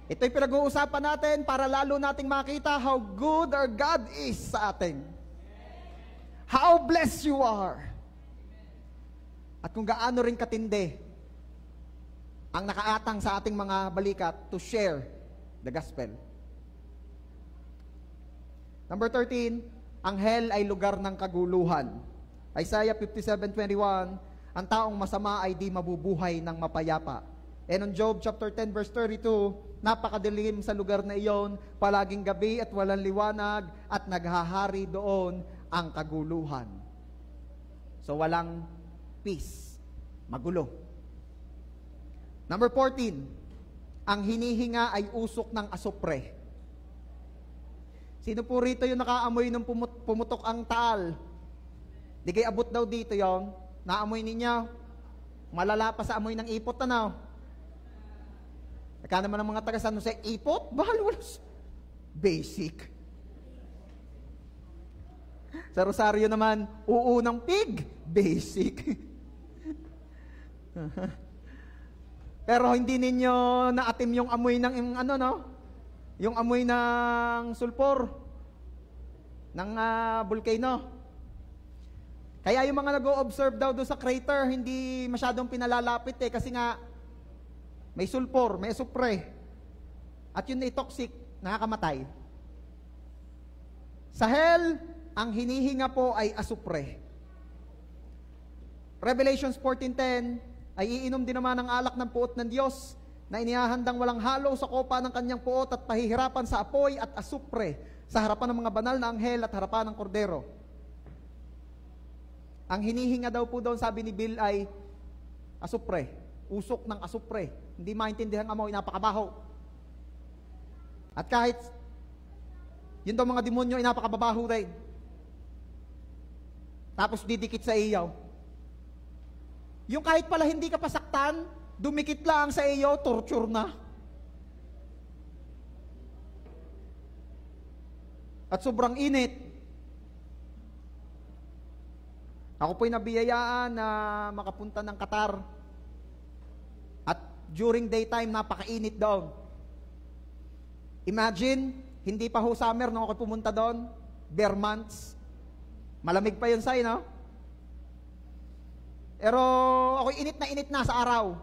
Ito'y pinag-uusapan natin para lalo nating makita how good our God is sa atin. How blessed you are. At kung gaano rin katindi ang nakaatang sa ating mga balikat to share the gospel. Number 13, ang hell ay lugar ng kaguluhan. Isaiah 57:21, ang taong masama ay di mabubuhay ng mapayapa. And on Job chapter 10 verse 32, napakadilim sa lugar na iyon, palaging gabi at walang liwanag at naghahari doon ang kaguluhan. So walang peace, magulo. Number 14, ang hinihinga ay usok ng asupre. Sino po rito yung nakaamoy nung pumutok ang taal? Di kayo abot daw dito yung naamoy ninyo. Malala pa sa amoy ng ipot na. Naka naman ng mga taga San Jose, ipot? Bahal, walos. Basic. Sa Rosario naman, uunang pig. Basic. Pero hindi ninyo naatim yung amoy ng ano, no? Yung amoy ng sulfur ng volcano. Kaya yung mga nag-o-observe daw doon sa crater, hindi masyadong pinalalapit kasi nga may sulfur, may asupre. At yun ay toxic, nakakamatay. Sa hell, ang hinihinga po ay asupre. Revelations 14:10 ay iinom din naman ng alak ng puot ng Diyos na inihahandang walang halo sa kopa ng kanyang puot at pahihirapan sa apoy at asupre sa harapan ng mga banal na anghel at harapan ng kordero. Ang hinihinga daw po doon, sabi ni Bill, ay asupre. Usok ng asupre. Hindi maintindihan ang amoy, napakabaho. At kahit yun daw mga demonyo ay napakababaho rin. Tapos didikit sa iyaw. Yung kahit pala hindi ka pasaktan, dumikit lang sa iyo, torture na. At sobrang init. Ako po'y nabiyayaan na makapunta ng Qatar. At during daytime, napakainit doon. Imagine, hindi pa ho summer nung ako pumunta doon. Bare months. Malamig pa yun sa'yo, no? Pero ako'y init na sa araw.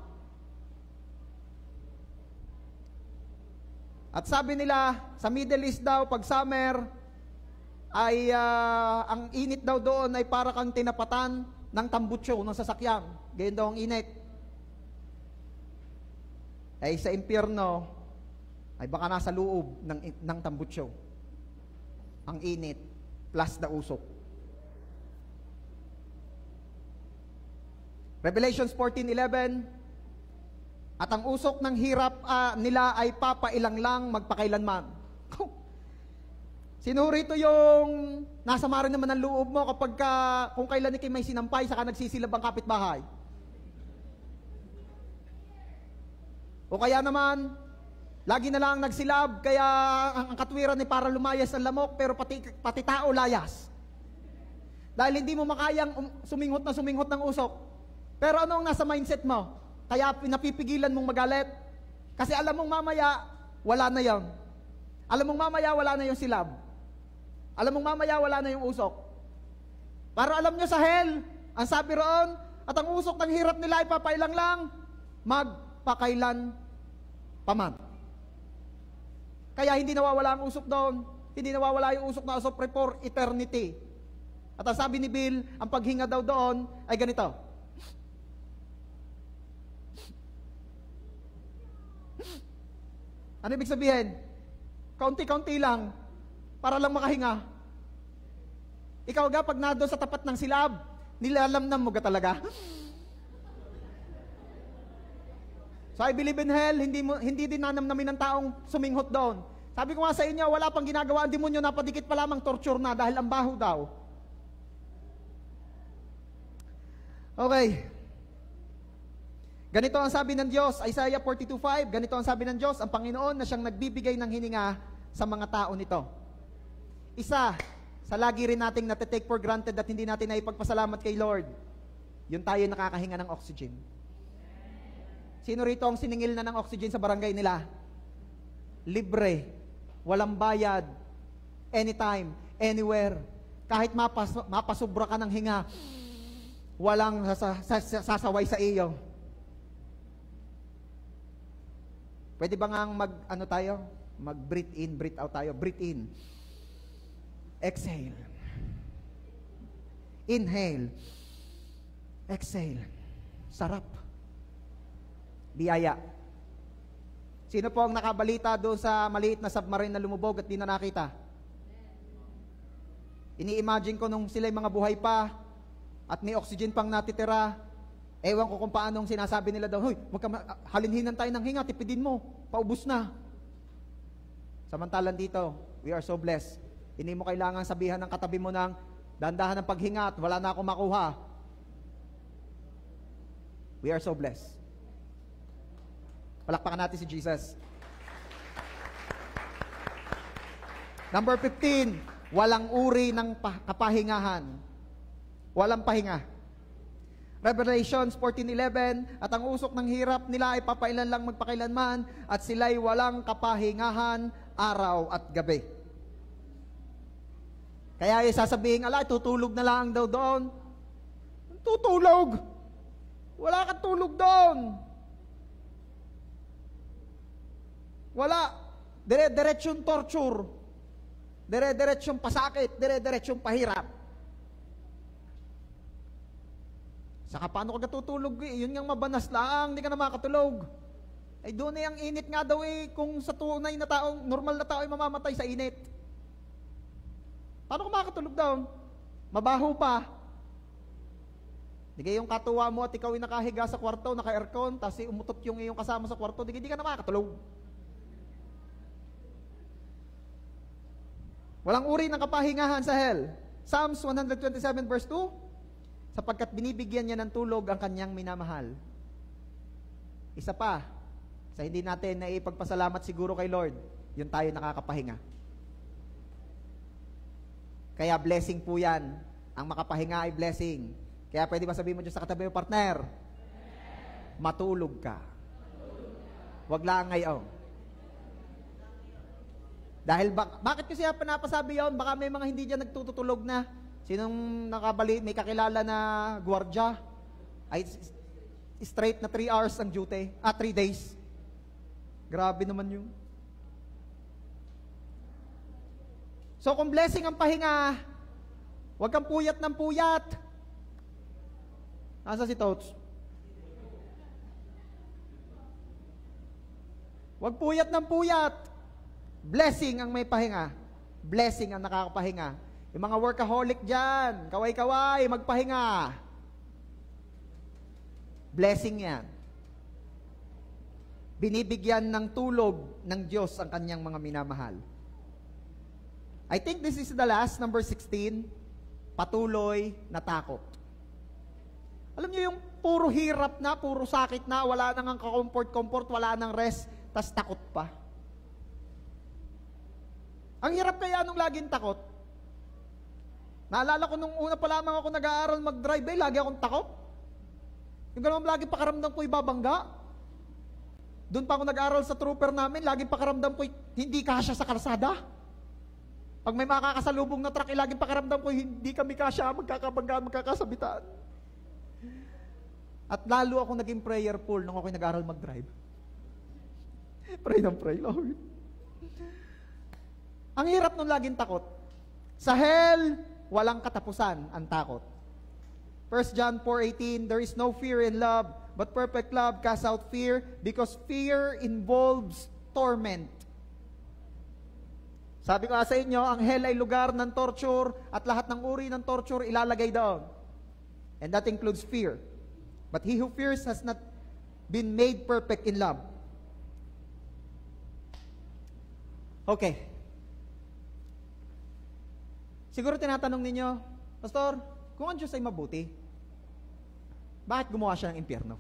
At sabi nila, sa Middle East daw, pag summer, ay ang init daw doon ay para kang tinapatan ng tambutso ng sasakyan. Ganyan daw ang init. Ay sa impyerno, ay baka nasa loob ng tambutso. Ang init, plus na usok. Revelations 14:11, at ang usok ng hirap nila ay papailang lang magpakailanman. Sino rito yung nasama rin naman ang loob mo kapag kung kailan ikay may sinampay saka nagsisilab ang kapitbahay? O kaya naman, lagi na lang nagsilab, kaya ang katwiran ay para lumayas ang lamok, pero pati tao layas. Dahil hindi mo makayang suminghot ng usok. Pero ano ang nasa mindset mo? Kaya napipigilan mong magalit. Kasi alam mong mamaya, wala na yan. Alam mong mamaya, wala na yung silab. Alam mong mamaya, wala na yung usok. Pero alam nyo sa hell, ang sabi roon, at ang usok ng hirap nila ay papailang lang, magpakailan paman. Kaya hindi nawawala ang usok doon. Hindi nawawala yung usok na asupre for eternity. At ang sabi ni Bill, ang paghinga daw doon ay ganito. Ano ibig sabihin? Kaunti-kaunti lang para lang makahinga. Ikaw ga, pag nado sa tapat ng silab, nilalamnam mo ga talaga? So I believe in hell, hindi din nanamnamin ng taong suminghot doon. Sabi ko nga sa inyo, wala pang ginagawa ang demonyo, napadikit pa lamang torture na dahil ang baho daw. Okay. Ganito ang sabi ng Diyos, Isaiah 42:5, ganito ang sabi ng Diyos, ang Panginoon na siyang nagbibigay ng hininga sa mga tao nito. Isa, sa lagi rin nating natitake for granted at hindi natin naipagpasalamat kay Lord, yung tayo nakakahinga ng oxygen. Sino rito ang siningil na ng oxygen sa barangay nila? Libre, walang bayad, anytime, anywhere. Kahit mapasubra ka ng hinga, walang sasaway sa iyo. Pwede ba nga mag-breathe in, breathe out tayo? Breathe in. Exhale. Inhale. Exhale. Sarap. Biyaya. Sino po ang nakabalita doon sa maliit na submarine na lumubog at di na nakita? Ini-imagine ko nung sila'y mga buhay pa at may oxygen pang natitira. Ewan ko kung paanong sinasabi nila daw, hoy, halinhinan tayo ng hinga, tipidin mo, paubos na. Samantalang dito, we are so blessed. Hindi mo kailangan sabihan ng katabi mo ng dandahan ng paghinga at wala na akong makuha. We are so blessed. Palakpakan natin si Jesus. Number 15, walang uri ng kapahingahan. Walang pahinga. Revelations 14:11, at ang usok ng hirap nila ay papailan lang magpakailanman, at sila'y walang kapahingahan araw at gabi. Kaya sasabihin, ala, tutulog na lang daw doon. Tutulog. Wala kang tulog doon. Wala. Dire-diretsyong torture. Dire-diretsyong pasakit. Dire-diretsyong pahirap. Saka paano ka tutulog? Yun ngang mabanas lang. Hindi ka na makatulog. Ay doon ay ang init nga daw kung sa tunay na taong, normal na tao ay mamamatay sa init. Paano ka makatulog doon? Mabaho pa. Di yung katuwa mo at ikaw ay nakahiga sa kwarto, naka-aircon, tapos umutot yung iyong kasama sa kwarto, di ka na makatulog. Walang uri ng kapahingahan sa hell. Psalms 127 verse 2, sapagkat binibigyan niya ng tulog ang kanyang minamahal. Isa pa, sa hindi natin na ipagpasalamat siguro kay Lord, yun tayo nakakapahinga. Kaya blessing po yan. Ang makapahinga ay blessing. Kaya pwede ba sabihin mo dyan sa katabi mo, partner? Matulog ka. Wag lang ngayon. Dahil bakit kasi panapasabi yun? Baka may mga hindi dyan nagtutulog na. Sinong nakabali, may kakilala na gwardya, ay straight na 3 hours ang duty. 3 days. Grabe naman yun. So kung blessing ang pahinga, huwag kang puyat ng puyat. Nasa si Tots? Huwag puyat ng puyat. Blessing ang may pahinga. Blessing ang nakakapahinga. Yung mga workaholic dyan, kaway-kaway, magpahinga. Blessing yan. Binibigyan ng tulog ng Diyos ang kanyang mga minamahal. I think this is the last, number 16, patuloy na takot. Alam niyo yung puro hirap na, puro sakit na, wala nang ang comfort, wala nang rest, tas takot pa. Ang hirap kaya nung laging takot. Naalala ko nung una pa lamang ako nag-aaral mag-drive, lagi akong takot. Yung ganun lagi pakaramdam ko ibabangga. Doon pa ako nag-aaral sa trooper namin, lagi pakaramdam ko hindi kasya sa kalsada. Pag may makakasalubong na truck, lagi pakaramdam ko hindi kami kasya, magkakabanggaan, magkakasabitaan. At lalo ako naging prayerful nung ako'y nag-aaral mag-drive. Pray ng pray, Lord. Ang hirap nung laging takot. Sa hell, walang katapusan ang takot. 1 John 4:18, there is no fear in love, but perfect love casts out fear, because fear involves torment. Sabi ko sa inyo, ang hell ay lugar ng torture, at lahat ng uri ng torture ilalagay doon. And that includes fear. But he who fears has not been made perfect in love. Okay. Siguro tinatanong ninyo, Pastor, kung ang Diyos ay mabuti, bakit gumawa siya ng impyerno?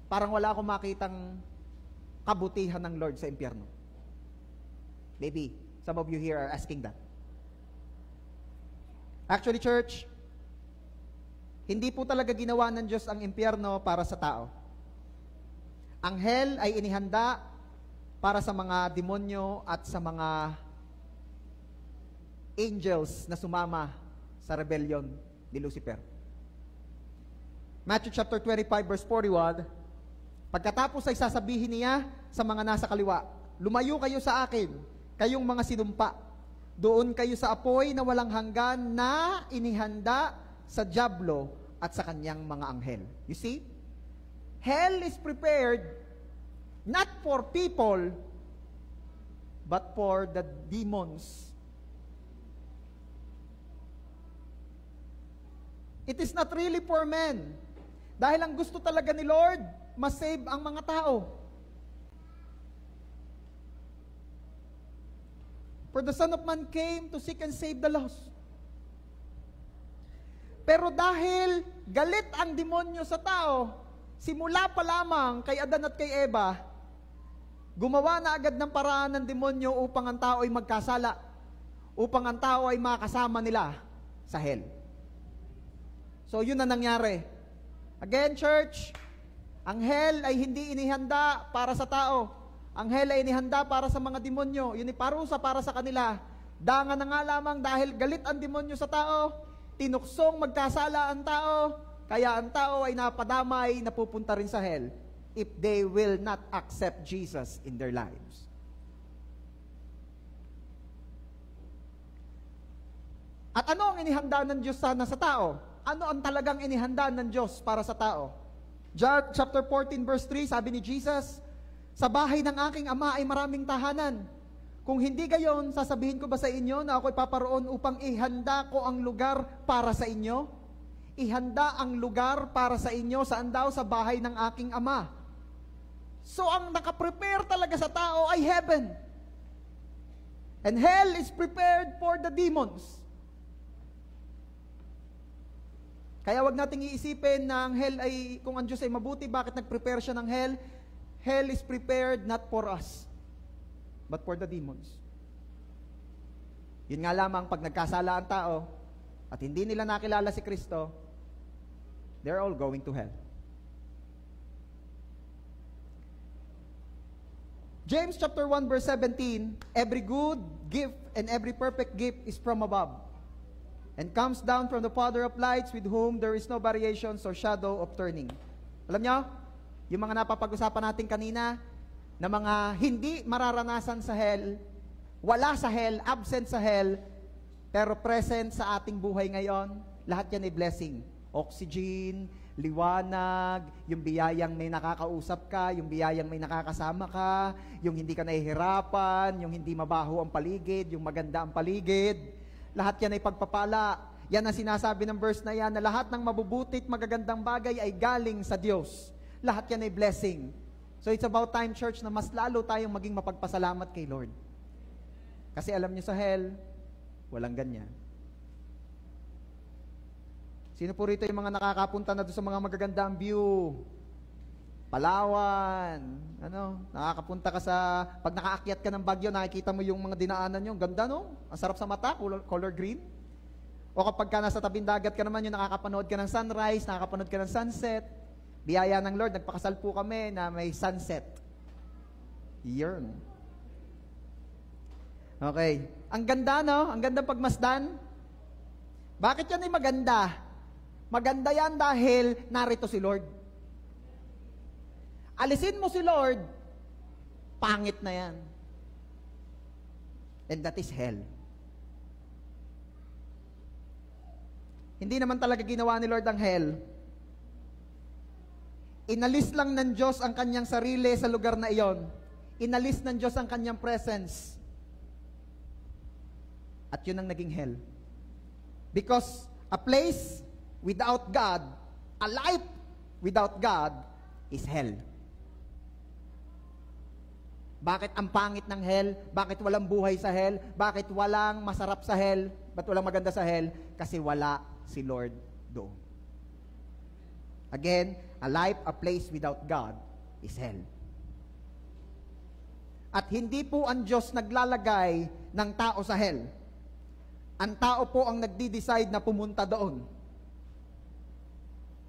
Parang wala akong makitang kabutihan ng Lord sa impyerno. Maybe some of you here are asking that. Actually, church, hindi po talaga ginawa ng Diyos ang impyerno para sa tao. Ang hell ay inihanda para sa mga demonyo at sa mga angels na sumama sa rebellion ni Lucifer. Matthew chapter 25 verse 41, pagkatapos ay sasabihin niya sa mga nasa kaliwa, lumayo kayo sa akin, kayong mga sinumpa. Doon kayo sa apoy na walang hanggan na inihanda sa dyablo at sa kanyang mga anghel. You see? Hell is prepared not for people, but for the demons. It is not really for men. Dahil ang gusto talaga ni Lord, masave ang mga tao. For the Son of Man came to seek and save the lost. Pero dahil galit ang demonyo sa tao, simula pa lamang kay Adan at kay Eva, gumawa na agad ng paraan ng demonyo upang ang tao ay magkasala, upang ang tao ay makasama nila sa hell. So yun na nangyari. Again, church, ang hell ay hindi inihanda para sa tao. Ang hell ay inihanda para sa mga demonyo. Yun ay parusa para sa kanila. Danga na nga lamang dahil galit ang demonyo sa tao, tinuksong magkasala ang tao, kaya ang tao ay napadamay, napupunta rin sa hell if they will not accept Jesus in their lives. At ano ang inihanda ng Diyos sana sa tao? Ano ang talagang inihanda ng Diyos para sa tao? John chapter 14 verse 3, sabi ni Jesus, sa bahay ng aking ama ay maraming tahanan. Kung hindi gayon, sasabihin ko ba sa inyo na ako'y paparoon upang ihanda ko ang lugar para sa inyo? Ihanda ang lugar para sa inyo, saan daw? Sa bahay ng aking ama. So ang nakaprepare talaga sa tao ay heaven. And hell is prepared for the demons. Kaya wag nating iisipin na ang hell ay, kung ang Diyos ay mabuti, bakit nag-prepare siya ng hell? Hell is prepared not for us, but for the demons. Yun nga lamang, pag nagkasala ang tao, at hindi nila nakilala si Kristo, they're all going to hell. James chapter 1 verse 17, every good gift and every perfect gift is from above, and comes down from the Father of lights, with whom there is no variation or shadow of turning. Alam nyo, yung mga napapag-usapan natin kanina, na mga hindi mararanasan sa hell, wala sa hell, absent sa hell, pero present sa ating buhay ngayon, lahat yan ay blessing. Oxygen, liwanag, yung biyayang may nakakausap ka, yung biyayang may nakakasama ka, yung hindi ka nahihirapan, yung hindi mabaho ang paligid, yung maganda ang paligid, lahat yan ay pagpapala. Yan ang sinasabi ng verse na yan, na lahat ng mabubutit, magagandang bagay ay galing sa Diyos. Lahat yan ay blessing. So it's about time, church, na mas lalo tayong maging mapagpasalamat kay Lord. Kasi alam niyo sa hell, walang ganyan. Sino po rito yung mga nakakapunta na doon sa mga magagandang view? Palawan, nakakapunta ka sa, pag nakaakyat ka ng Bagyo, nakikita mo yung mga dinaanan nyo, ganda no? Ang sarap sa mata, color green. O kapag ka nasa tabing dagat ka naman, yung nakakapanood ka ng sunrise, nakakapanood ka ng sunset, biyaya ng Lord, nagpakasal po kami na may sunset. Yun. Okay. Ang ganda, no? Ang ganda pagmasdan. Bakit yan ay maganda? Maganda yan dahil narito si Lord. Alisin mo si Lord, pangit na yan. And that is hell. Hindi naman talaga ginawa ni Lord ang hell. Inalis lang ng Diyos ang kanyang sarili sa lugar na iyon. Inalis ng Diyos ang kanyang presence. At yun ang naging hell. Because a place without God, a life without God, is hell. Bakit ang pangit ng hell? Bakit walang buhay sa hell? Bakit walang masarap sa hell? Ba't walang maganda sa hell? Kasi wala si Lord doon. Again, a life, a place without God is hell. At hindi po ang Diyos naglalagay ng tao sa hell. Ang tao po ang nagdi-decide na pumunta doon.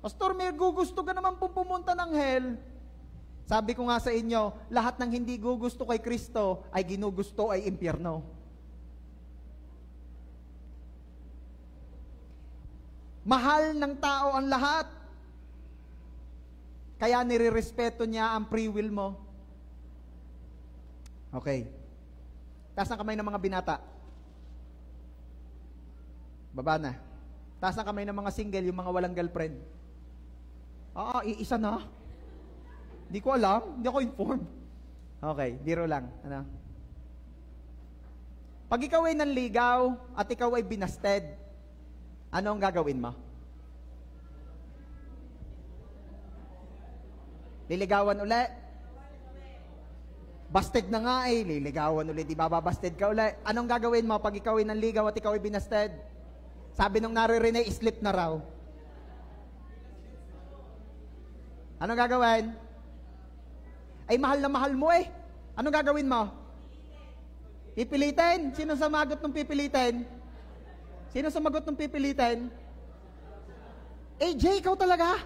Pastor, may gugusto ka naman pong pumunta ng hell. Sabi ko nga sa inyo, lahat ng hindi gugusto kay Kristo ay ginugusto ay impyerno. Mahal ng tao ang lahat. Kaya nire-respeto niya ang free will mo. Okay. Taas ng kamay ng mga binata. Baba na. Taas ng kamay ng mga single, yung mga walang girlfriend. Iisa na. Hindi ko alam. Hindi ako informed. Okay, biro lang. Pag ikaw ay nanligaw at ikaw ay binasted, ano ang gagawin mo? Liligawan uli? Busted na nga liligawan uli. Di ba babasted ka uli? Anong gagawin mo pag ikaw ay nanligaw at ikaw ay binasted? Sabi nung naririnig, sleep na raw. Anong gagawin? Ay, mahal na mahal mo eh. Anong gagawin mo? Pipilitin? Sino sumagot ng pipilitin? Sino sumagot ng pipilitin? AJ, ikaw talaga?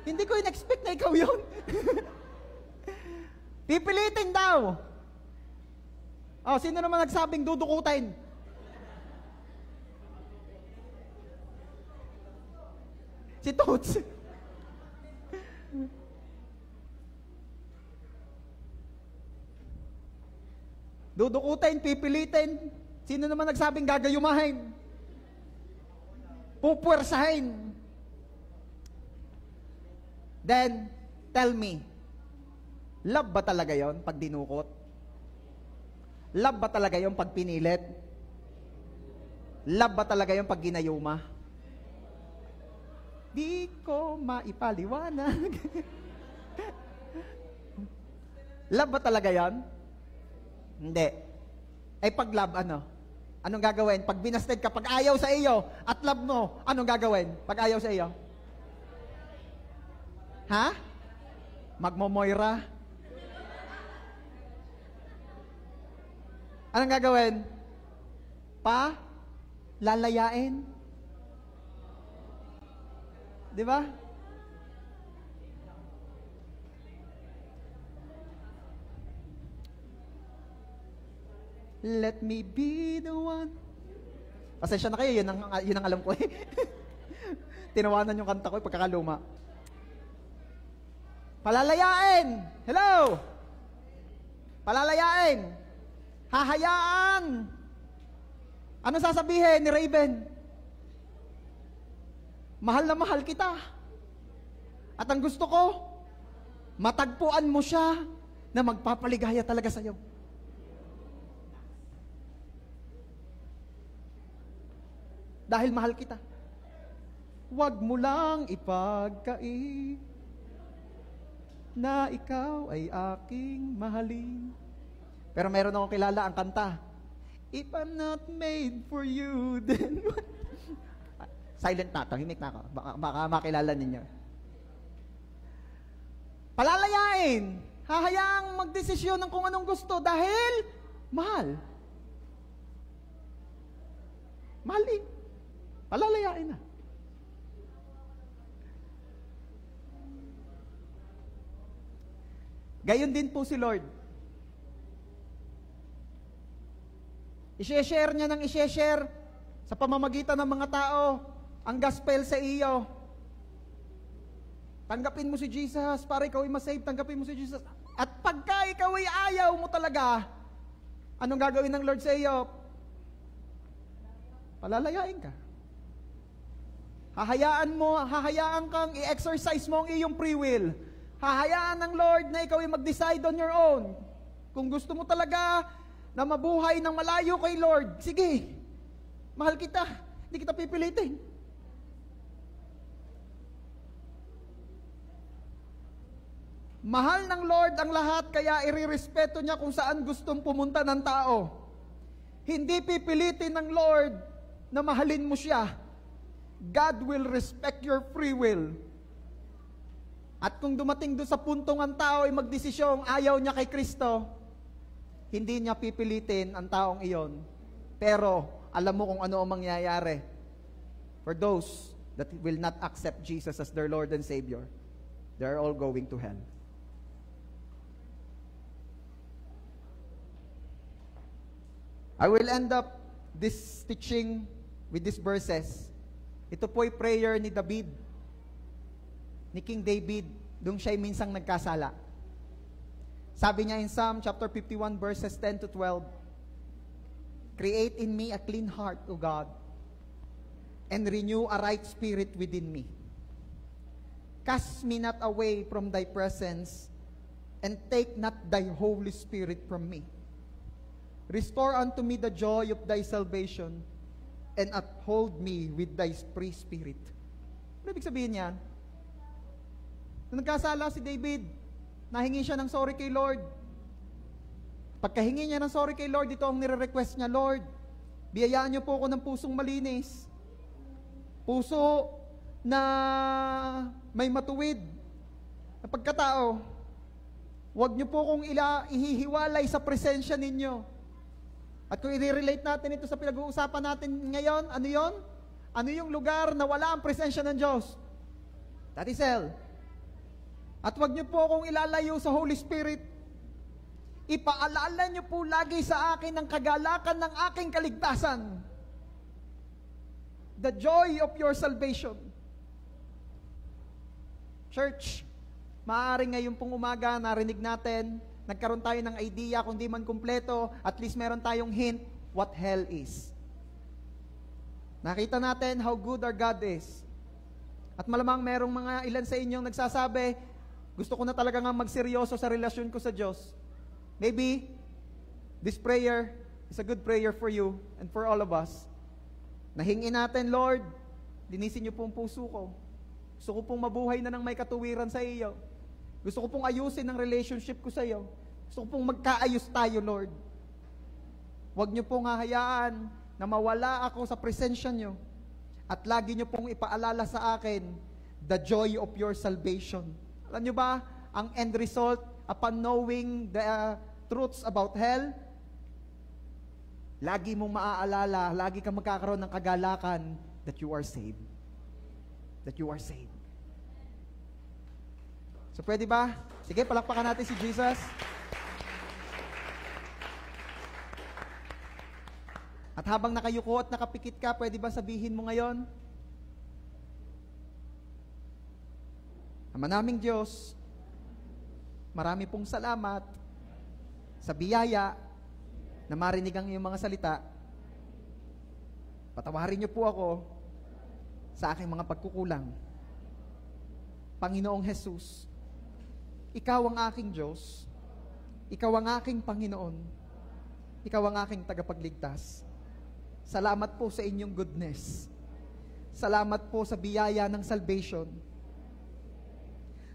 Hindi ko in-expect na ikaw yun. Pipilitin daw. Oh, sino naman nagsabing dudukutin? Si Toots. Dudukutin, pipilitin. Sino naman nagsabing gagayumahin? Pupwersahin. Then, tell me, love ba talaga yon pag dinukot? Love ba talaga yon pag pinilit? Love ba talaga yon pag ginayuma? Di ko maipaliwanag. Love ba talaga yon? Hindi. Ay pag love, ano? Anong gagawin? Pag binasted ka, pag ayaw sa iyo, at love mo, anong gagawin? Pag ayaw sa iyo? Ha? Magmomoira? Anong gagawin? Lalayain? Di ba? Let me be the one. Pasensya na kayo, yun ang alam ko eh. Tinawanan yung kanta ko, pagkakaluma. Palalayain! Hello! Palalayain! Hahayaan! Ano sasabihin ni Raven? Mahal na mahal kita. At ang gusto ko, matagpuan mo siya na magpapaligaya talaga sa'yo. Dahil mahal kita. Huwag mo lang ipagkai na ikaw ay aking mahalin. Pero meron akong kilala ang kanta. If I'm not made for you, then what? Silent na, tahimik na ako. Baka makilala ninyo. Palalayain. Hahayaang magdesisyon ng kung anong gusto dahil mahal. Mahal eh. Palalayain na. Gayon din po si Lord. I-share niya ng i-share sa pamamagitan ng mga tao ang gospel sa iyo. Tanggapin mo si Jesus para ikaw ay masave. Tanggapin mo si Jesus. At pagka ikaw ay ayaw mo talaga, anong gagawin ng Lord sa iyo? Palalayain ka. Hahayaan kang i-exercise mo ang iyong free will. Hahayaan ng Lord na ikaw ay mag-decide on your own. Kung gusto mo talaga na mabuhay ng malayo kay Lord, sige, mahal kita, hindi kita pipilitin. Mahal ng Lord ang lahat, kaya irirespeto niya kung saan gustong pumunta ng tao. Hindi pipilitin ng Lord na mahalin mo siya. God will respect your free will. At kung dumating doon sa puntong ang tao ay magdesisyong ayaw niya kay Kristo, hindi niya pipilitin ang taong iyon. Pero alam mo kung ano ang mangyayari. For those that will not accept Jesus as their Lord and Savior, they are all going to hell. I will end up this teaching with these verses. Ito po ay prayer ni David, ni King David, doon siya'y minsang nagkasala. Sabi niya in Psalm chapter 51 verses 10 to 12, Create in me a clean heart, O God, and renew a right spirit within me. Cast me not away from thy presence, and take not thy Holy Spirit from me. Restore unto me the joy of thy salvation, and uphold me with thy free spirit. Ano ibig sabihin niyan? Nung nagkasala si David, nahingi siya ng sorry kay Lord. Pagkahingi niya ng sorry kay Lord, ito ang nire-request niya, Lord, biyayaan niyo po ako ng pusong malinis. puso na may matuwid na pagkatao. Huwag niyo po kung ihihiwalay sa presensya ninyo. At kung i-relate natin ito sa pinag-uusapan natin ngayon, ano yon? Ano yung lugar na wala ang presensya ng Diyos? That is hell. At huwag niyo po kung ilalayo sa Holy Spirit. Ipaalala niyo po lagi sa akin ang kagalakan ng aking kaligtasan. The joy of your salvation. Church, maaaring ngayon pong umaga, narinig natin, nagkaroon tayo ng idea, kung di man kumpleto, at least meron tayong hint what hell is. Nakita natin how good our God is. At malamang merong mga ilan sa inyong nagsasabi, gusto ko na talaga nga magseryoso sa relasyon ko sa Diyos. Maybe, this prayer is a good prayer for you and for all of us. Nahingin natin, Lord, linisin niyo po ang puso ko. Gusto ko pong mabuhay na ng may katuwiran sa iyo. Gusto ko pong ayusin ang relationship ko sa iyo. Gusto ko pong magkaayos tayo, Lord. Huwag niyo pong hahayaan na mawala ako sa presensya niyo. At lagi niyo pong ipaalala sa akin the joy of your salvation. Alam niyo ba, ang end result upon knowing the truths about hell, lagi mong maaalala, lagi kang magkakaroon ng kagalakan that you are saved. That you are saved. So pwede ba? Sige, palakpakan natin si Jesus. At habang nakayuko at nakapikit ka, pwede ba sabihin mo ngayon? Ama naming Diyos, marami pong salamat sa biyaya na marinig ang iyong mga salita. Patawarin niyo po ako sa aking mga pagkukulang. Panginoong Jesus, Ikaw ang aking Diyos, Ikaw ang aking Panginoon, Ikaw ang aking tagapagligtas. Salamat po sa inyong goodness. Salamat po sa biyaya ng salvation.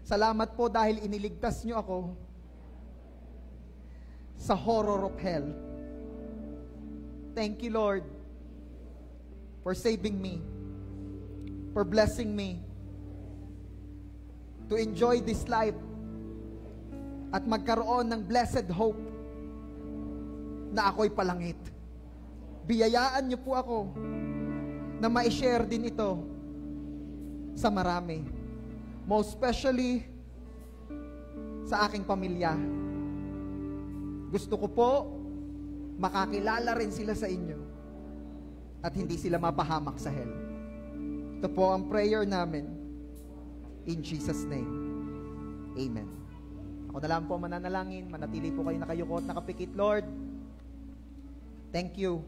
Salamat po dahil iniligtas niyo ako sa horror of hell. Thank you, Lord, for saving me, for blessing me to enjoy this life at magkaroon ng blessed hope na ako'y palangit. Biyayaan niyo po ako na ma-share din ito sa marami. Most especially sa aking pamilya. Gusto ko po makakilala rin sila sa inyo at hindi sila mapahamak sa hell. Ito po ang prayer namin in Jesus' name. Amen. Ako na lang po mananalangin. Manatili po kayo nakayuko at nakapikit. Lord, thank you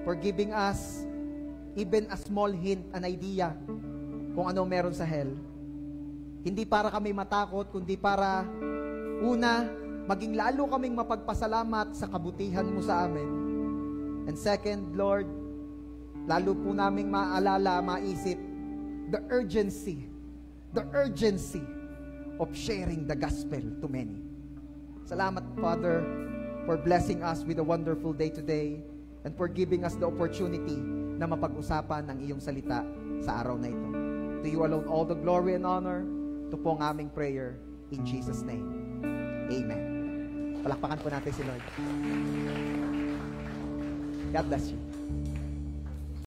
for giving us even a small hint, an idea kung ano meron sa hell. Hindi para kami matakot, kundi para una, maging lalo kaming mapagpasalamat sa kabutihan mo sa amin. And second, Lord, lalo po naming maalala, maisip, the urgency of sharing the gospel to many. Salamat, Father, for blessing us with a wonderful day today and for giving us the opportunity na mapag-usapan ng iyong salita sa araw na ito. To you alone all the glory and honor. Ito po ang aming prayer in Jesus' name. Amen. Palakpakan po natin si Lord. God bless you.